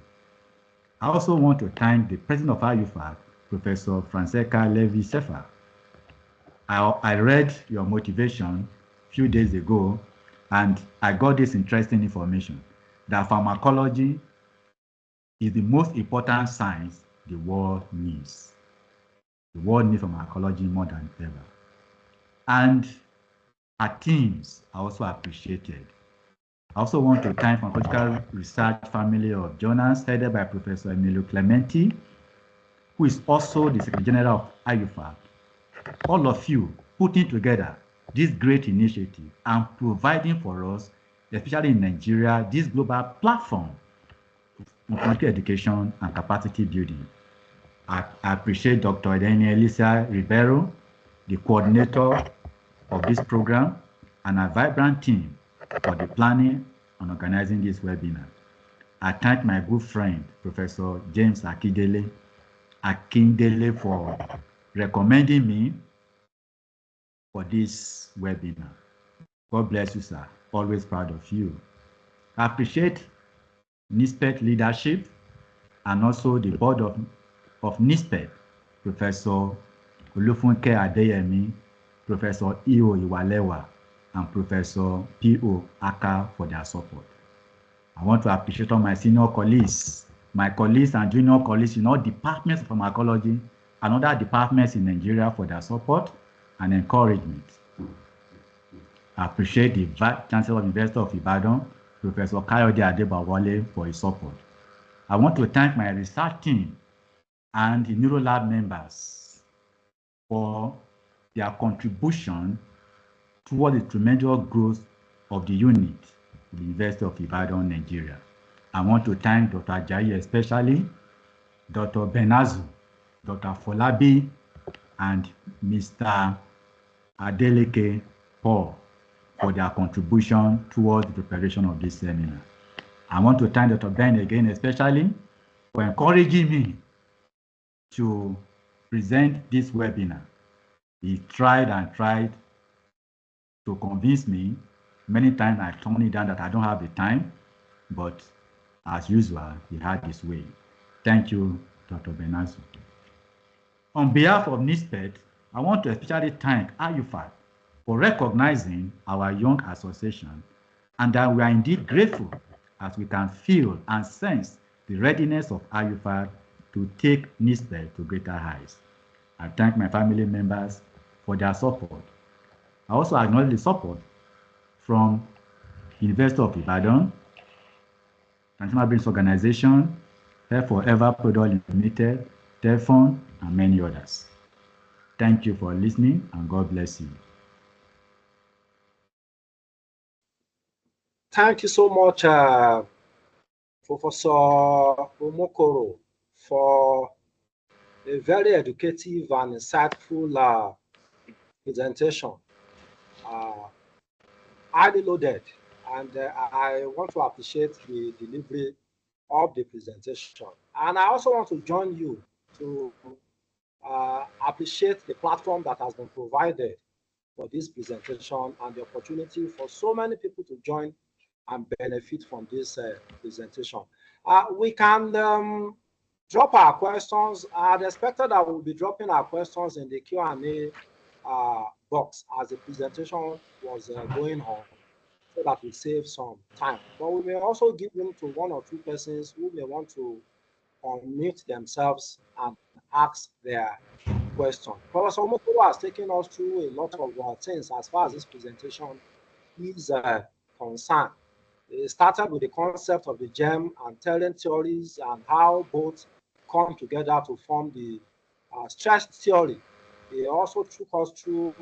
I also want to thank the president of IUPHAR, Professor Francesca Levy-Sefer. I read your motivation a few days ago, and I got this interesting information that pharmacology is the most important science the world needs. The world needs pharmacology more than ever. And our teams are also appreciated. I also want to thank Pharmacological Research Family of Journals, headed by Professor Emilio Clementi, who is also the Secretary General of IUPHAR. All of you putting together this great initiative and providing for us, especially in Nigeria, this global platform on pharmacological education and capacity building. I appreciate Dr. Edeni Elisa Ribeiro, the coordinator of this program, and a vibrant team for the planning and organizing this webinar. I thank my good friend, Professor James Akindele for recommending me for this webinar. God bless you, sir. Always proud of you. I appreciate NISPEC leadership and also the board of NISPEC, Professor Olufunke Adeyemi, Professor E.O. Iwalewa, and Professor P.O. Aka for their support. I want to appreciate all my senior colleagues, my colleagues and junior colleagues in all departments of pharmacology and other departments in Nigeria for their support and encouragement. I appreciate the Vice Chancellor of University of Ibadan, Professor Kayode Adebawale, for his support. I want to thank my research team and the NeuroLab members for their contribution toward the tremendous growth of the unit of the University of Ibadan, Nigeria. I want to thank Dr. Ajayi especially, Dr. Benazu, Dr. Folabi, and Mr. Adeleke Paul for their contribution towards the preparation of this seminar. I want to thank Dr. Ben again, especially for encouraging me to present this webinar. He tried and tried to convince me. Many times I turned it down that I don't have the time, but as usual, he had his way. Thank you, Dr. Benazu. On behalf of NISPED, I want to especially thank IUPHAR for recognizing our young association, and that we are indeed grateful as we can feel and sense the readiness of IUPHAR to take NISPED to greater heights. I thank my family members for their support. I also acknowledge the support from University of Ibadan, National Brains Organization, Health Forever Product Limited, Telfon, and many others. Thank you for listening, and God bless you. Thank you so much, Professor Umukoro, for a very educative and insightful presentation. Highly loaded, and I want to appreciate the delivery of the presentation. And I also want to join you to appreciate the platform that has been provided for this presentation and the opportunity for so many people to join and benefit from this presentation. We can drop our questions. I expected that we'll be dropping our questions in the Q&A box as the presentation was going on, so that we save some time. But we may also give room to one or two persons who may want to unmute themselves and ask their question. Professor Umukoro has taken us through a lot of things as far as this presentation is concerned. It started with the concept of the germ and telling theories and how both come together to form the stress theory. It also took us through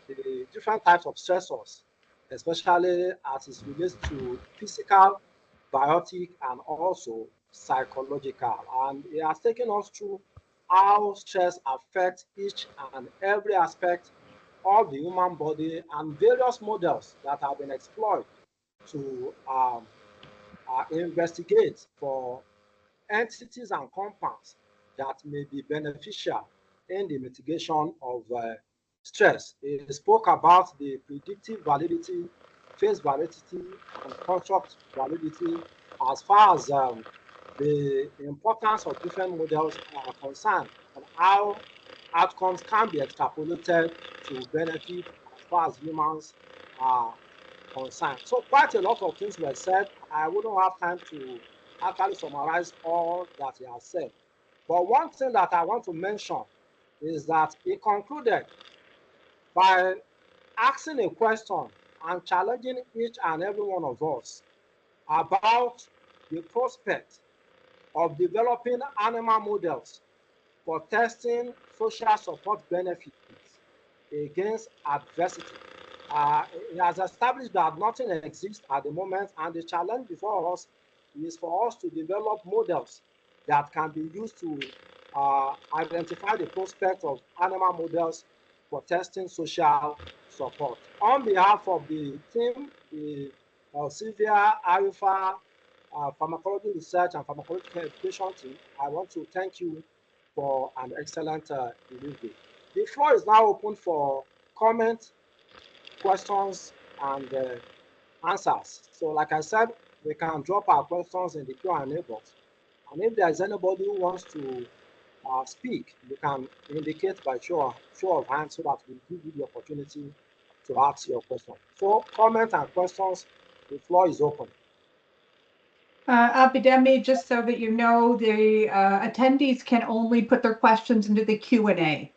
the different types of stressors, especially as it relates to physical, biotic, and also psychological. And it has taken us through how stress affects each and every aspect of the human body and various models that have been explored to investigate for entities and compounds that may be beneficial in the mitigation of stress. It spoke about the predictive validity, phase validity, and construct validity as far as the importance of different models are concerned and how outcomes can be extrapolated to benefit as far as humans are concerned. So quite a lot of things were said. I wouldn't have time to actually summarize all that he has said. But one thing that I want to mention is that he concluded by asking a question and challenging each and every one of us about the prospect of developing animal models for testing social support benefits against adversity. It has established that nothing exists at the moment, and the challenge before us is for us to develop models that can be used to identify the prospect of animal models for testing social support. On behalf of the team, the Sylvia, IUPHAR, Pharmacology Research and Pharmacological Education team, I want to thank you for an excellent delivery. The floor is now open for comments, questions, and answers. So like I said, we can drop our questions in the Q&A box. And if there is anybody who wants to speak, you can indicate by show of hands so that we give you the opportunity to ask your question. For comments and questions, the floor is open. Abidemi, just so that you know, the attendees can only put their questions into the Q&A.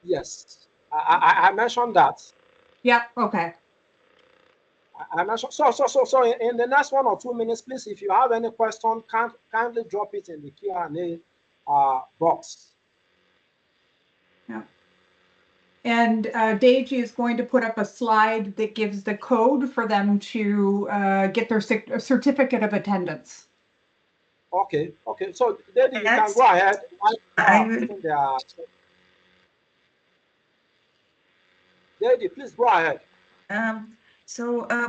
Yes, I mentioned that. Yeah, okay. I mentioned, so in the next 1 or 2 minutes, please, if you have any question, kindly drop it in the Q&A box. Yeah. And Deji is going to put up a slide that gives the code for them to get their certificate of attendance. Okay. So, Deji, you can go ahead. Deji, please go ahead.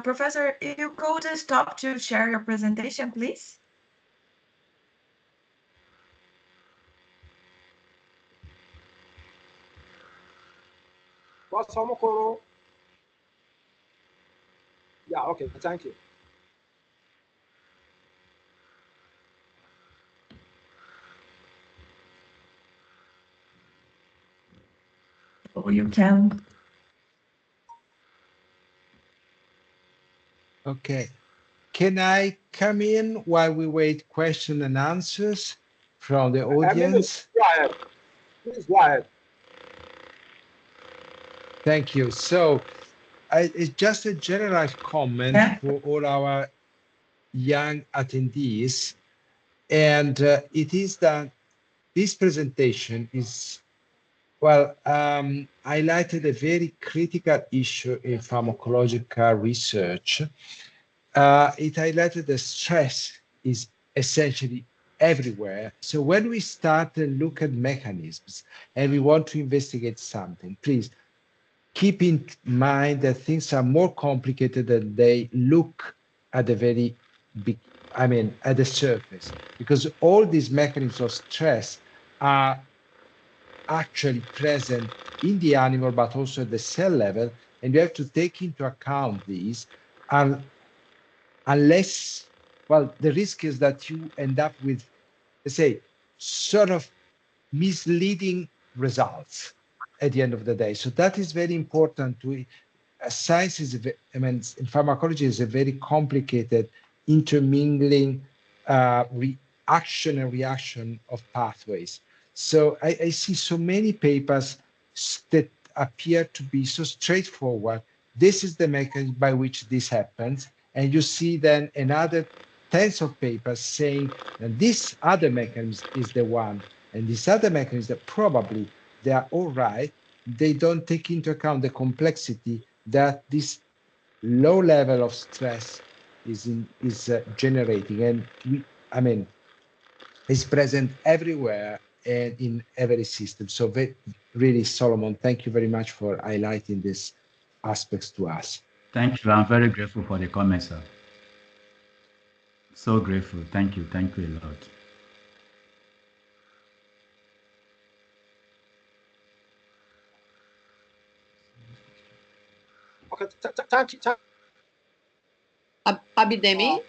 Professor, if you go to stop to share your presentation, please. What's Umukoro? Yeah, okay, thank you. Oh, you can. Okay. Can I come in while we wait question and answers from the audience? Go ahead. Please go ahead. Thank you. So it's just a general comment for all our young attendees. And it is that this presentation is, highlighted a very critical issue in pharmacological research. It highlighted that stress is essentially everywhere. So when we start to look at mechanisms and we want to investigate something, please keep in mind that things are more complicated than they look at the very big, at the surface, because all these mechanisms of stress are actually present in the animal, but also at the cell level, and you have to take into account these. And unless, the risk is that you end up with, let's say, sort of misleading results at the end of the day. So that is very important. Science is, in pharmacology is a very complicated intermingling action and reaction of pathways. So I see so many papers that appear to be so straightforward. This is the mechanism by which this happens, And you see then another tens of papers saying that this other mechanism is the one, and this other mechanism that probably they are all right. They don't take into account the complexity that this low level of stress is generating. And I mean, it's present everywhere and in every system. So really, Solomon, thank you very much for highlighting these aspects to us. Thank you. I'm very grateful for the comments, sir. So grateful. Thank you. Thank you a lot. Okay, thank you. Abidemi,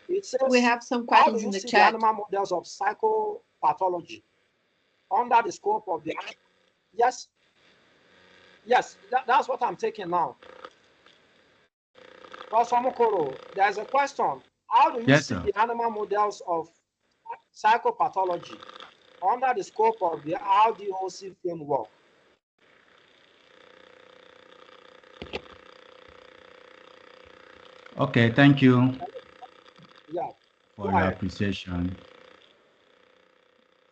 It says, we have some how do questions you in the see the chat. animal models of psychopathology under the scope of the... Yes, that's what I'm taking now. Professor Umukoro, there's a question. How do you see the animal models of psychopathology under the scope of the RDOC framework? Okay, thank you Yeah, for your appreciation.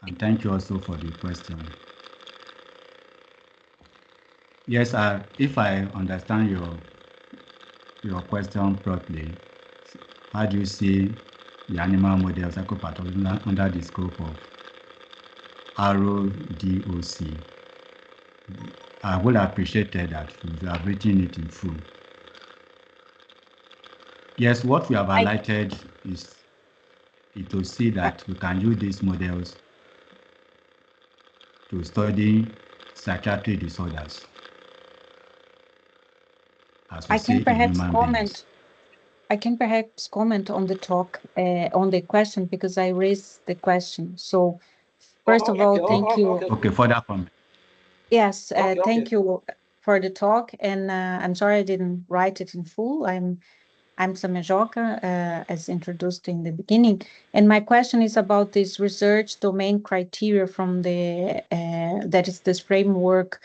And thank you also for the question. Yes, if I understand your question properly, how do you see the animal model of psychopathology under the scope of RODOC? I would appreciate that if you have written it in full. Yes, what we have highlighted is to see that we can use these models to study psychiatric disorders. I can perhaps comment on the talk, on the question, because I raised the question. So first of all, thank you. Okay, for that comment. Yes, thank you for the talk. And I'm sorry I didn't write it in full. I'm Samajoka, as introduced in the beginning. And my question is about this research domain criteria from the, that is this framework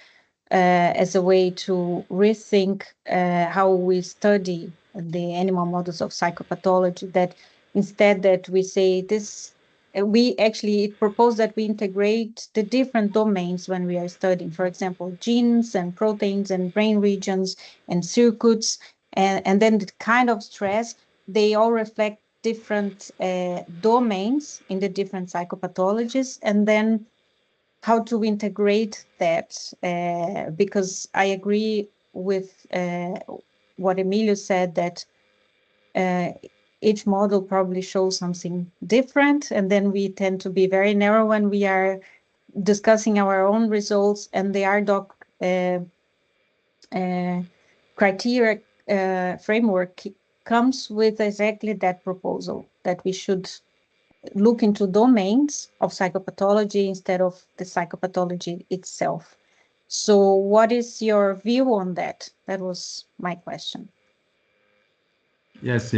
as a way to rethink how we study the animal models of psychopathology, that instead that we say this, we actually propose that we integrate the different domains when we are studying, for example, genes and proteins and brain regions and circuits, and then the kind of stress, they all reflect different domains in the different psychopathologies, and then how to integrate that, because I agree with what Emilio said, that each model probably shows something different, and then we tend to be very narrow when we are discussing our own results, and the RDoC criteria framework comes with exactly that proposal, that we should look into domains of psychopathology instead of the psychopathology itself. So what is your view on that? That was my question. Yes,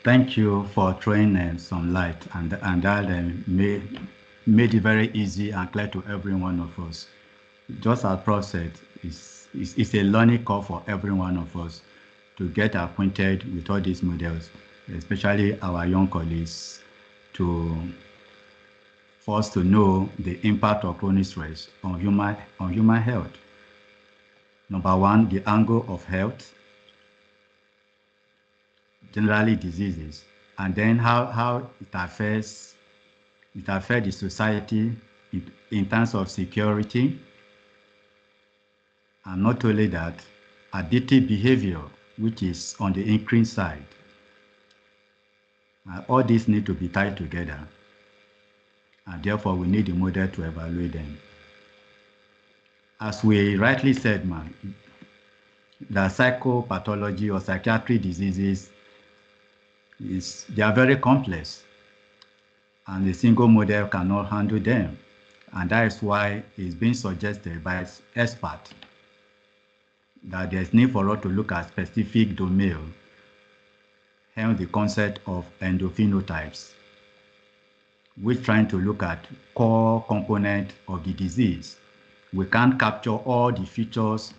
thank you for throwing some light, and that made it very easy and clear to every one of us. Just as Prof said, it's a learning curve for every one of us to get acquainted with all these models, especially our young colleagues, for us to know the impact of chronic stress on human health. Number one, the angle of health, generally diseases, and then how it affects the society in terms of security, and not only that, addictive behavior, which is on the increase side. All these need to be tied together, and therefore we need a model to evaluate them. As we rightly said, the psychopathology or psychiatric diseases they are very complex, and a single model cannot handle them. And that is why it's being suggested by experts that there's need for us to look at specific domain, hence the concept of endophenotypes, which trying to look at core component of the disease. We can't capture all the features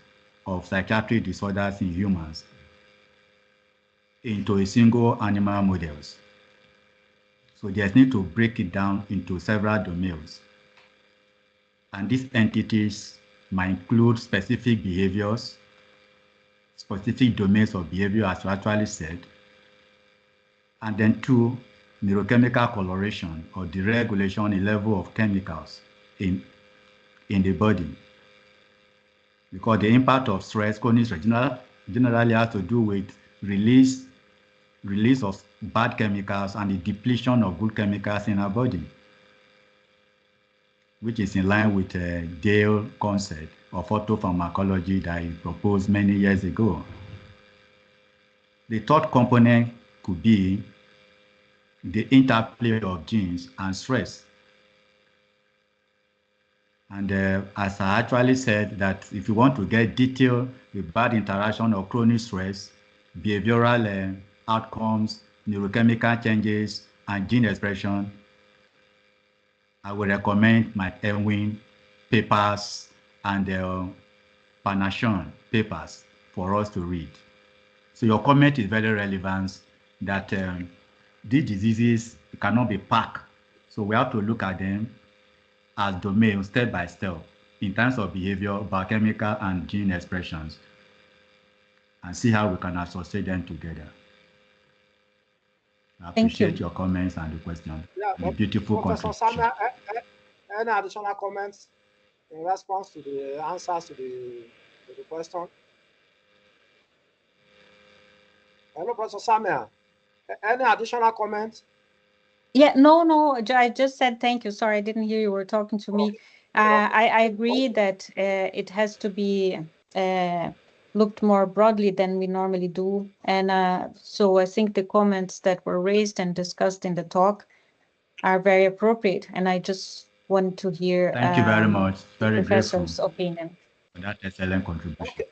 of psychiatric disorders in humans. into a single animal models. So there's need to break it down into several domains. And these entities might include specific behaviors, specific domains of behavior, as you actually said, and then two, neurochemical coloration or deregulation in level of chemicals in the body. Because the impact of stress, chronic stress, generally has to do with release of bad chemicals and the depletion of good chemicals in our body, which is in line with Dale concept of photopharmacology that he proposed many years ago. The third component could be the interplay of genes and stress. And as I actually said, that if you want to get detail the bad interaction of chronic stress, behavioral outcomes, neurochemical changes, and gene expression, I would recommend my Ewing papers and Panachon papers for us to read. So your comment is very relevant that these diseases cannot be packed. So we have to look at them as domains step by step in terms of behavior, biochemical, and gene expressions, and see how we can associate them together. I appreciate your comments and the question. Yeah, the beautiful Professor contribution. Samuel, any additional comments in response to the answers to the question? Hello, Professor Samuel. Any additional comments? Yeah, no, I just said thank you. Sorry, I didn't hear you were talking to me. I agree that it has to be looked more broadly than we normally do. And so I think the comments that were raised and discussed in the talk are very appropriate. And I just want to hear Thank you very much. Very the professor's grateful opinion. for that excellent contribution.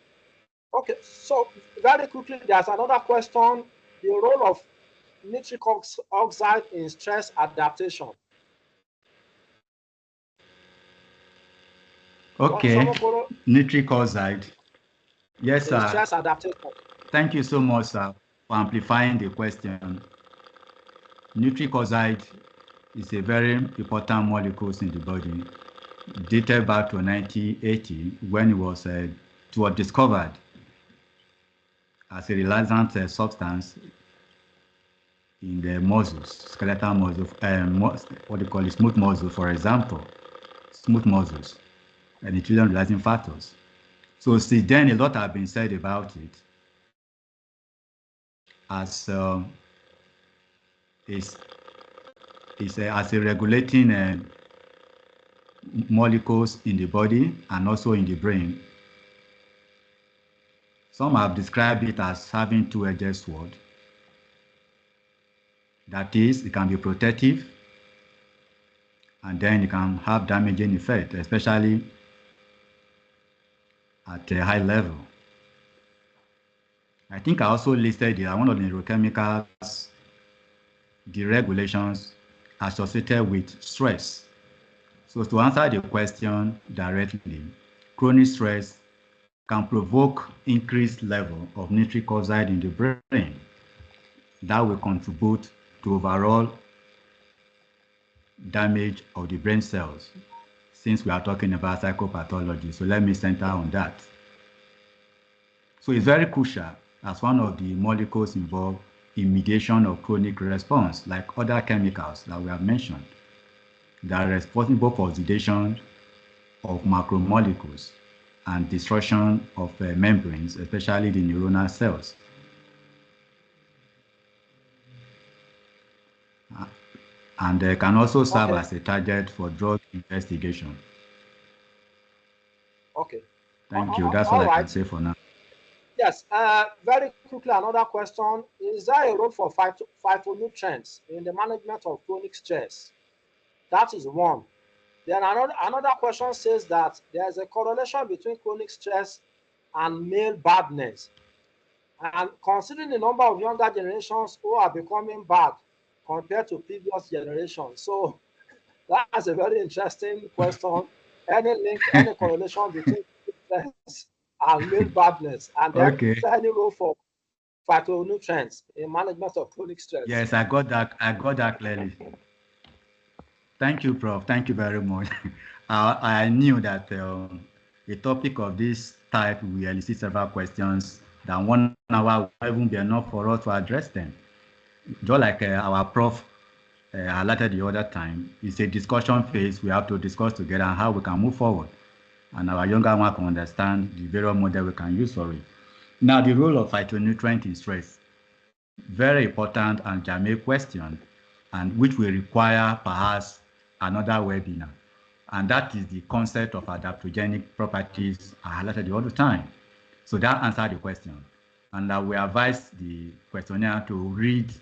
Okay, so very quickly, there's another question, the role of nitric oxide in stress adaptation. Okay, nitric oxide. Yes, sir. Stress adaptation. Thank you so much, sir, for amplifying the question. Nitric oxide is a very important molecule in the body, dated back to 1980 when it was discovered as a relaxant substance in the muscles, skeletal muscles, what they call it, smooth muscles, for example, smooth muscles, and the relaxing factors. So since then, a lot has been said about it as as a regulating molecules in the body and also in the brain. Some have described it as having two-edged sword. That is, it can be protective, and then it can have damaging effect, especially at a high level. I think I also listed one of the neurochemicals, deregulations associated with stress. So to answer the question directly, chronic stress can provoke increased level of nitric oxide in the brain. That will contribute to overall damage of the brain cells, since we are talking about psychopathology. So let me center on that. So it's very crucial as one of the molecules involved in mediation of chronic response, like other chemicals that we have mentioned, that are responsible for oxidation of macromolecules and destruction of membranes, especially the neuronal cells. And they can also serve as a target for drug investigation. Okay. Thank you. That's all I can say for now. Yes. Very quickly, another question. Is there a role for phytonutrients in the management of chronic stress? That is one. Then another question says that there is a correlation between chronic stress and male badness. And considering the number of younger generations who are becoming bad compared to previous generations. So that's a very interesting question. Any link, any correlation between stress and male badness? And then is there any role for phytonutrients in management of chronic stress. Yes, I got that clearly. Thank you, Prof. Thank you very much. I knew that a topic of this type will elicit several questions. That 1 hour will even be enough for us to address them. Just like our Prof highlighted the other time, it's a discussion phase. We have to discuss together how we can move forward. And our younger one can understand the various model we can use for it. Now, the role of phytonutrient in stress. Very important and germane question, and which will require perhaps another webinar. And that is the concept of adaptogenic properties I highlighted all the time. So that answered the question. And we advise the questionnaire to read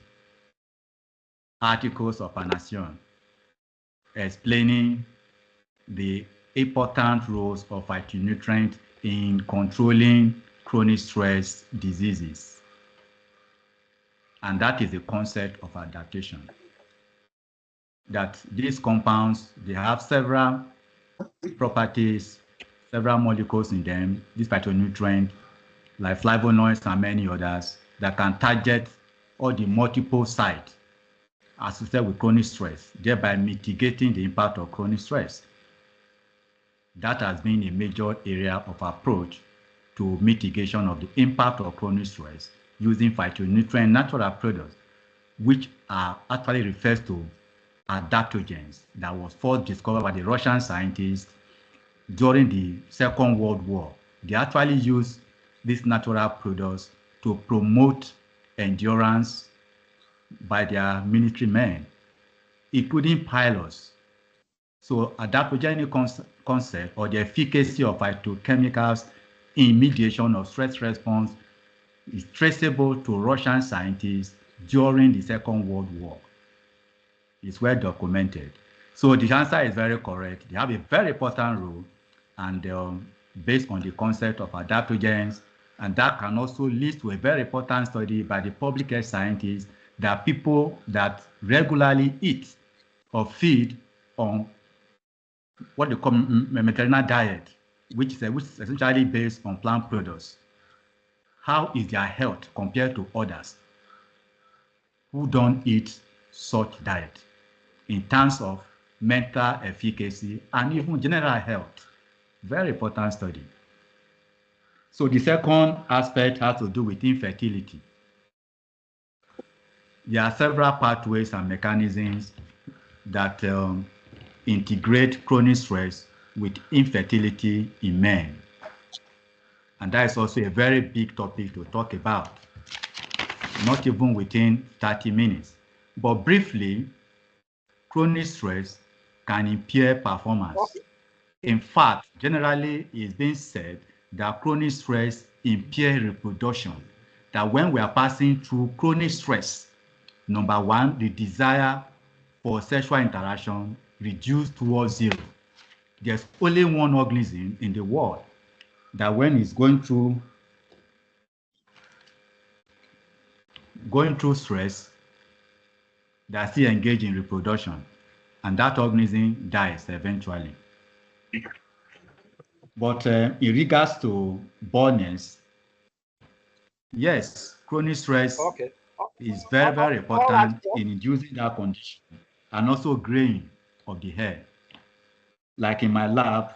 articles of Panation explaining the important roles of phytonutrient in controlling chronic stress diseases. And that is the concept of adaptation. That these compounds, they have several properties, several molecules in them, these phytonutrients, like flavonoids and many others, that can target all the multiple sites associated with chronic stress, thereby mitigating the impact of chronic stress. That has been a major area of approach to mitigation of the impact of chronic stress using phytonutrient natural products, which are actually refers to adaptogens that was first discovered by the Russian scientists during the Second World War. They actually used these natural products to promote endurance by their military men, including pilots. So adaptogenic concept or the efficacy of phytochemicals in mediation of stress response is traceable to Russian scientists during the Second World War. It's well documented. So the answer is very correct. They have a very important role, and based on the concept of adaptogens, and that can also lead to a very important study by the public health scientists that people that regularly eat or feed on what they call Mediterranean diet, which is essentially based on plant products. How is their health compared to others who don't eat such diet in terms of mental efficacy and even general health? Very important study. So the second aspect has to do with infertility. There are several pathways and mechanisms that integrate chronic stress with infertility in men. And that is also a very big topic to talk about, not even within 30 minutes. But briefly, chronic stress can impair performance. In fact, generally it's been said that chronic stress impairs reproduction, that when we are passing through chronic stress, number one, the desire for sexual interaction reduced towards zero. There's only one organism in the world that when it's going through stress, that still engaged in reproduction, and that organism dies eventually. But in regards to baldness, yes, chronic stress is very, very important in inducing that condition, and also graying of the hair. Like in my lab,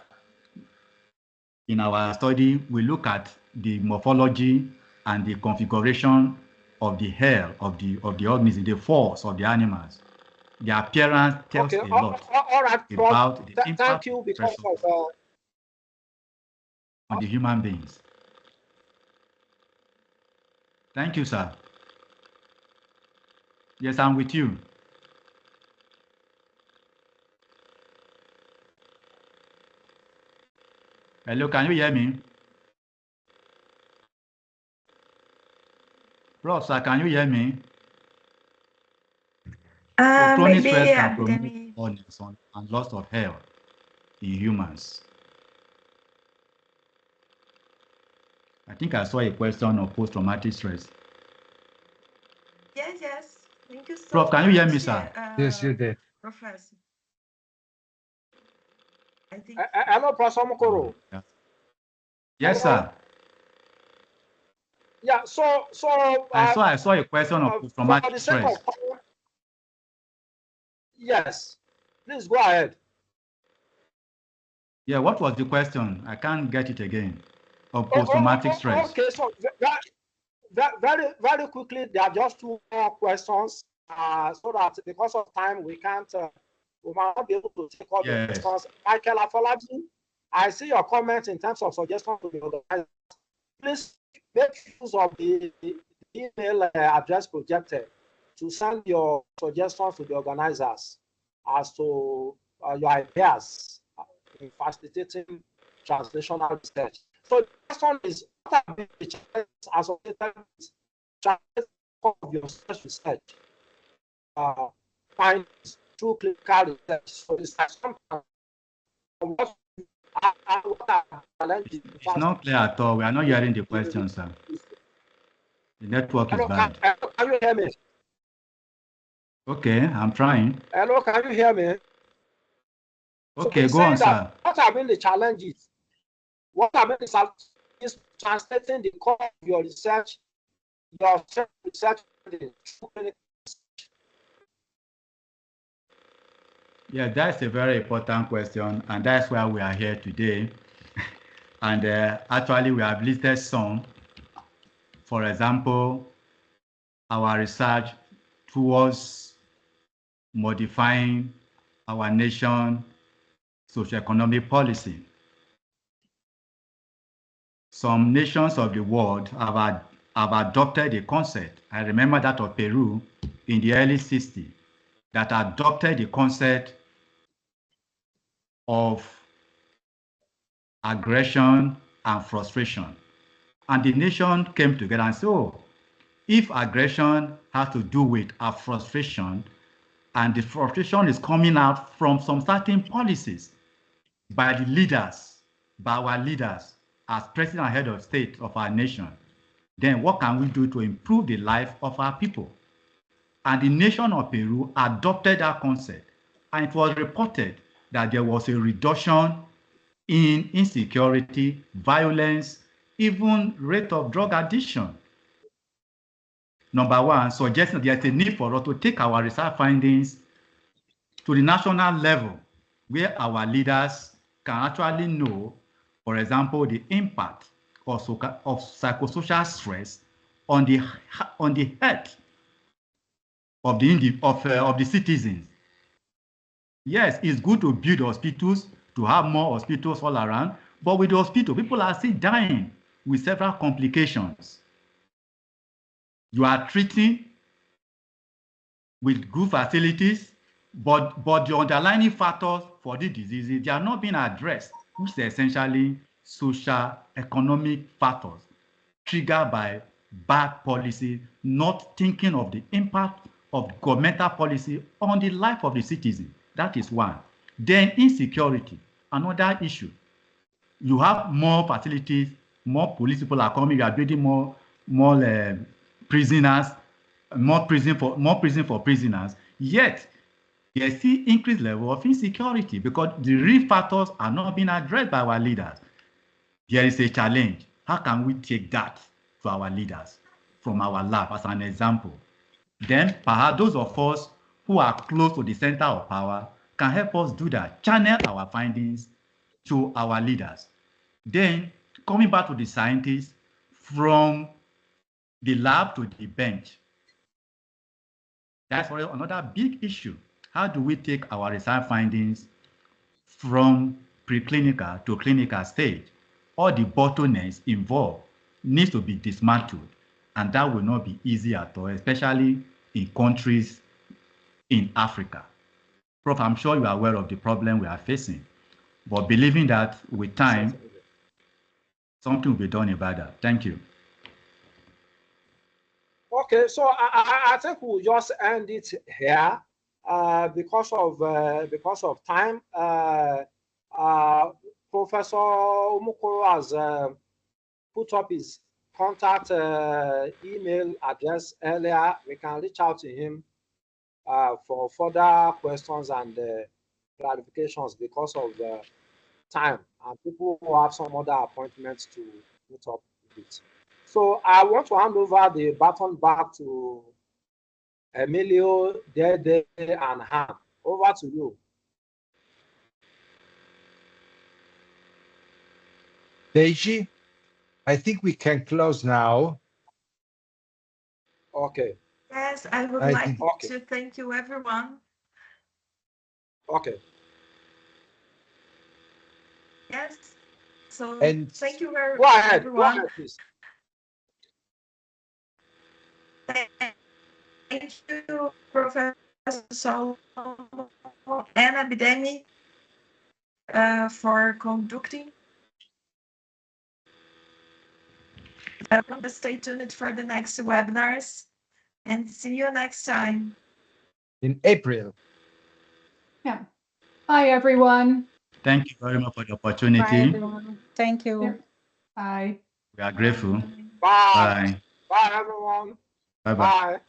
in our study, we look at the morphology and the configuration of the hair of the organism, the force of the animals. The appearance tells a lot about the impact of stress on the human beings. Thank you, sir. Yes, I'm with you. Hello, can you hear me? Prof, sir, can you hear me? So chronic stress can promote baldness and loss of hair in humans. I think I saw a question of post-traumatic stress. Yes. Thank you so Prof, much. can you hear me, sir? Yes, you did. Professor. I think. Hello, Professor Umukoro. Yes, sir. Yeah. So I saw a question of for post-traumatic the sake stress. of time, yes, please go ahead. Yeah, what was the question? I can't get it again. Of post-traumatic stress. Okay, so very quickly, there are just two more questions, so that because of time, we can't, we might not be able to take all the Yes. questions. Michael Afolabi, I see your comments in terms of suggestions to the organizers. Please make use of the email address projected to send your suggestions to the organizers as to your ideas in facilitating translational research. So the question is, what have been the challenges associated with translating of your research findings through clinical research? So it's like sometimes what are challenges? It's not clear at all. We are not hearing the question, sir. The network is bad. Can you hear me? Okay, I'm trying. Hello, can you hear me? Okay, go on, sir. What have been the challenges? What have been the challenges is translating the core of your research, your research through clinical. Yeah, that's a very important question, and that's why we are here today. And actually, we have listed some. For example, our research towards modifying our nation socioeconomic policy. Some nations of the world have adopted a concept. I remember that of Peru in the early 60s that adopted the concept of aggression and frustration. And the nation came together and said, oh, if aggression has to do with our frustration, and the frustration is coming out from some certain policies by the leaders, by our leaders, as president and head of state of our nation, then what can we do to improve the life of our people? And the nation of Peru adopted that concept. And it was reported that there was a reduction in insecurity, violence, even rate of drug addiction. Number one, suggesting there's a need for us to take our research findings to the national level, where our leaders can actually know, for example, the impact of psychosocial stress on the health of the citizens. Yes, it's good to build hospitals, to have more hospitals all around, but with the hospital, people are still dying with several complications. You are treating with good facilities, but the underlying factors for the diseases, they are not being addressed, which is essentially social, economic factors triggered by bad policy, not thinking of the impact of governmental policy on the life of the citizen. That is one. Then insecurity, another issue. You have more facilities, more police people are coming, you are building more prisoners, more prison for prisoners, yet there's still increased level of insecurity because the real factors are not being addressed by our leaders. There is a challenge. How can we take that to our leaders from our lab as an example? Then perhaps those of us who are close to the center of power can help us do that, channel our findings to our leaders. Then coming back to the scientists, from the lab to the bench. That's another big issue. How do we take our research findings from preclinical to clinical stage? All the bottlenecks involved needs to be dismantled, and that will not be easy at all, especially in countries in Africa. Prof, I'm sure you are aware of the problem we are facing, but believing that with time, something will be done about that. Thank you. Okay, so I think we'll just end it here because of time. Professor Umukoro has put up his contact email address earlier. We can reach out to him for further questions and clarifications because of time, and people who have some other appointments to put up with. So I want to hand over the baton back to Emilio, Dede, and Haem. Over to you. Deji, I think we can close now. Okay. Yes, I would I like think- Okay. to thank you, everyone. Okay. Yes. So And thank you very Go ahead. Go everyone. ahead, please. Thank you, Professor Solomon and Abidemi, for conducting. Stay tuned for the next webinars and see you next time. in April. Yeah. Bye, everyone. Thank you very much for the Bye, opportunity. everyone. Thank you. Yep. Bye. We are grateful. Bye. Bye. Bye, everyone. Bye-bye. Bye.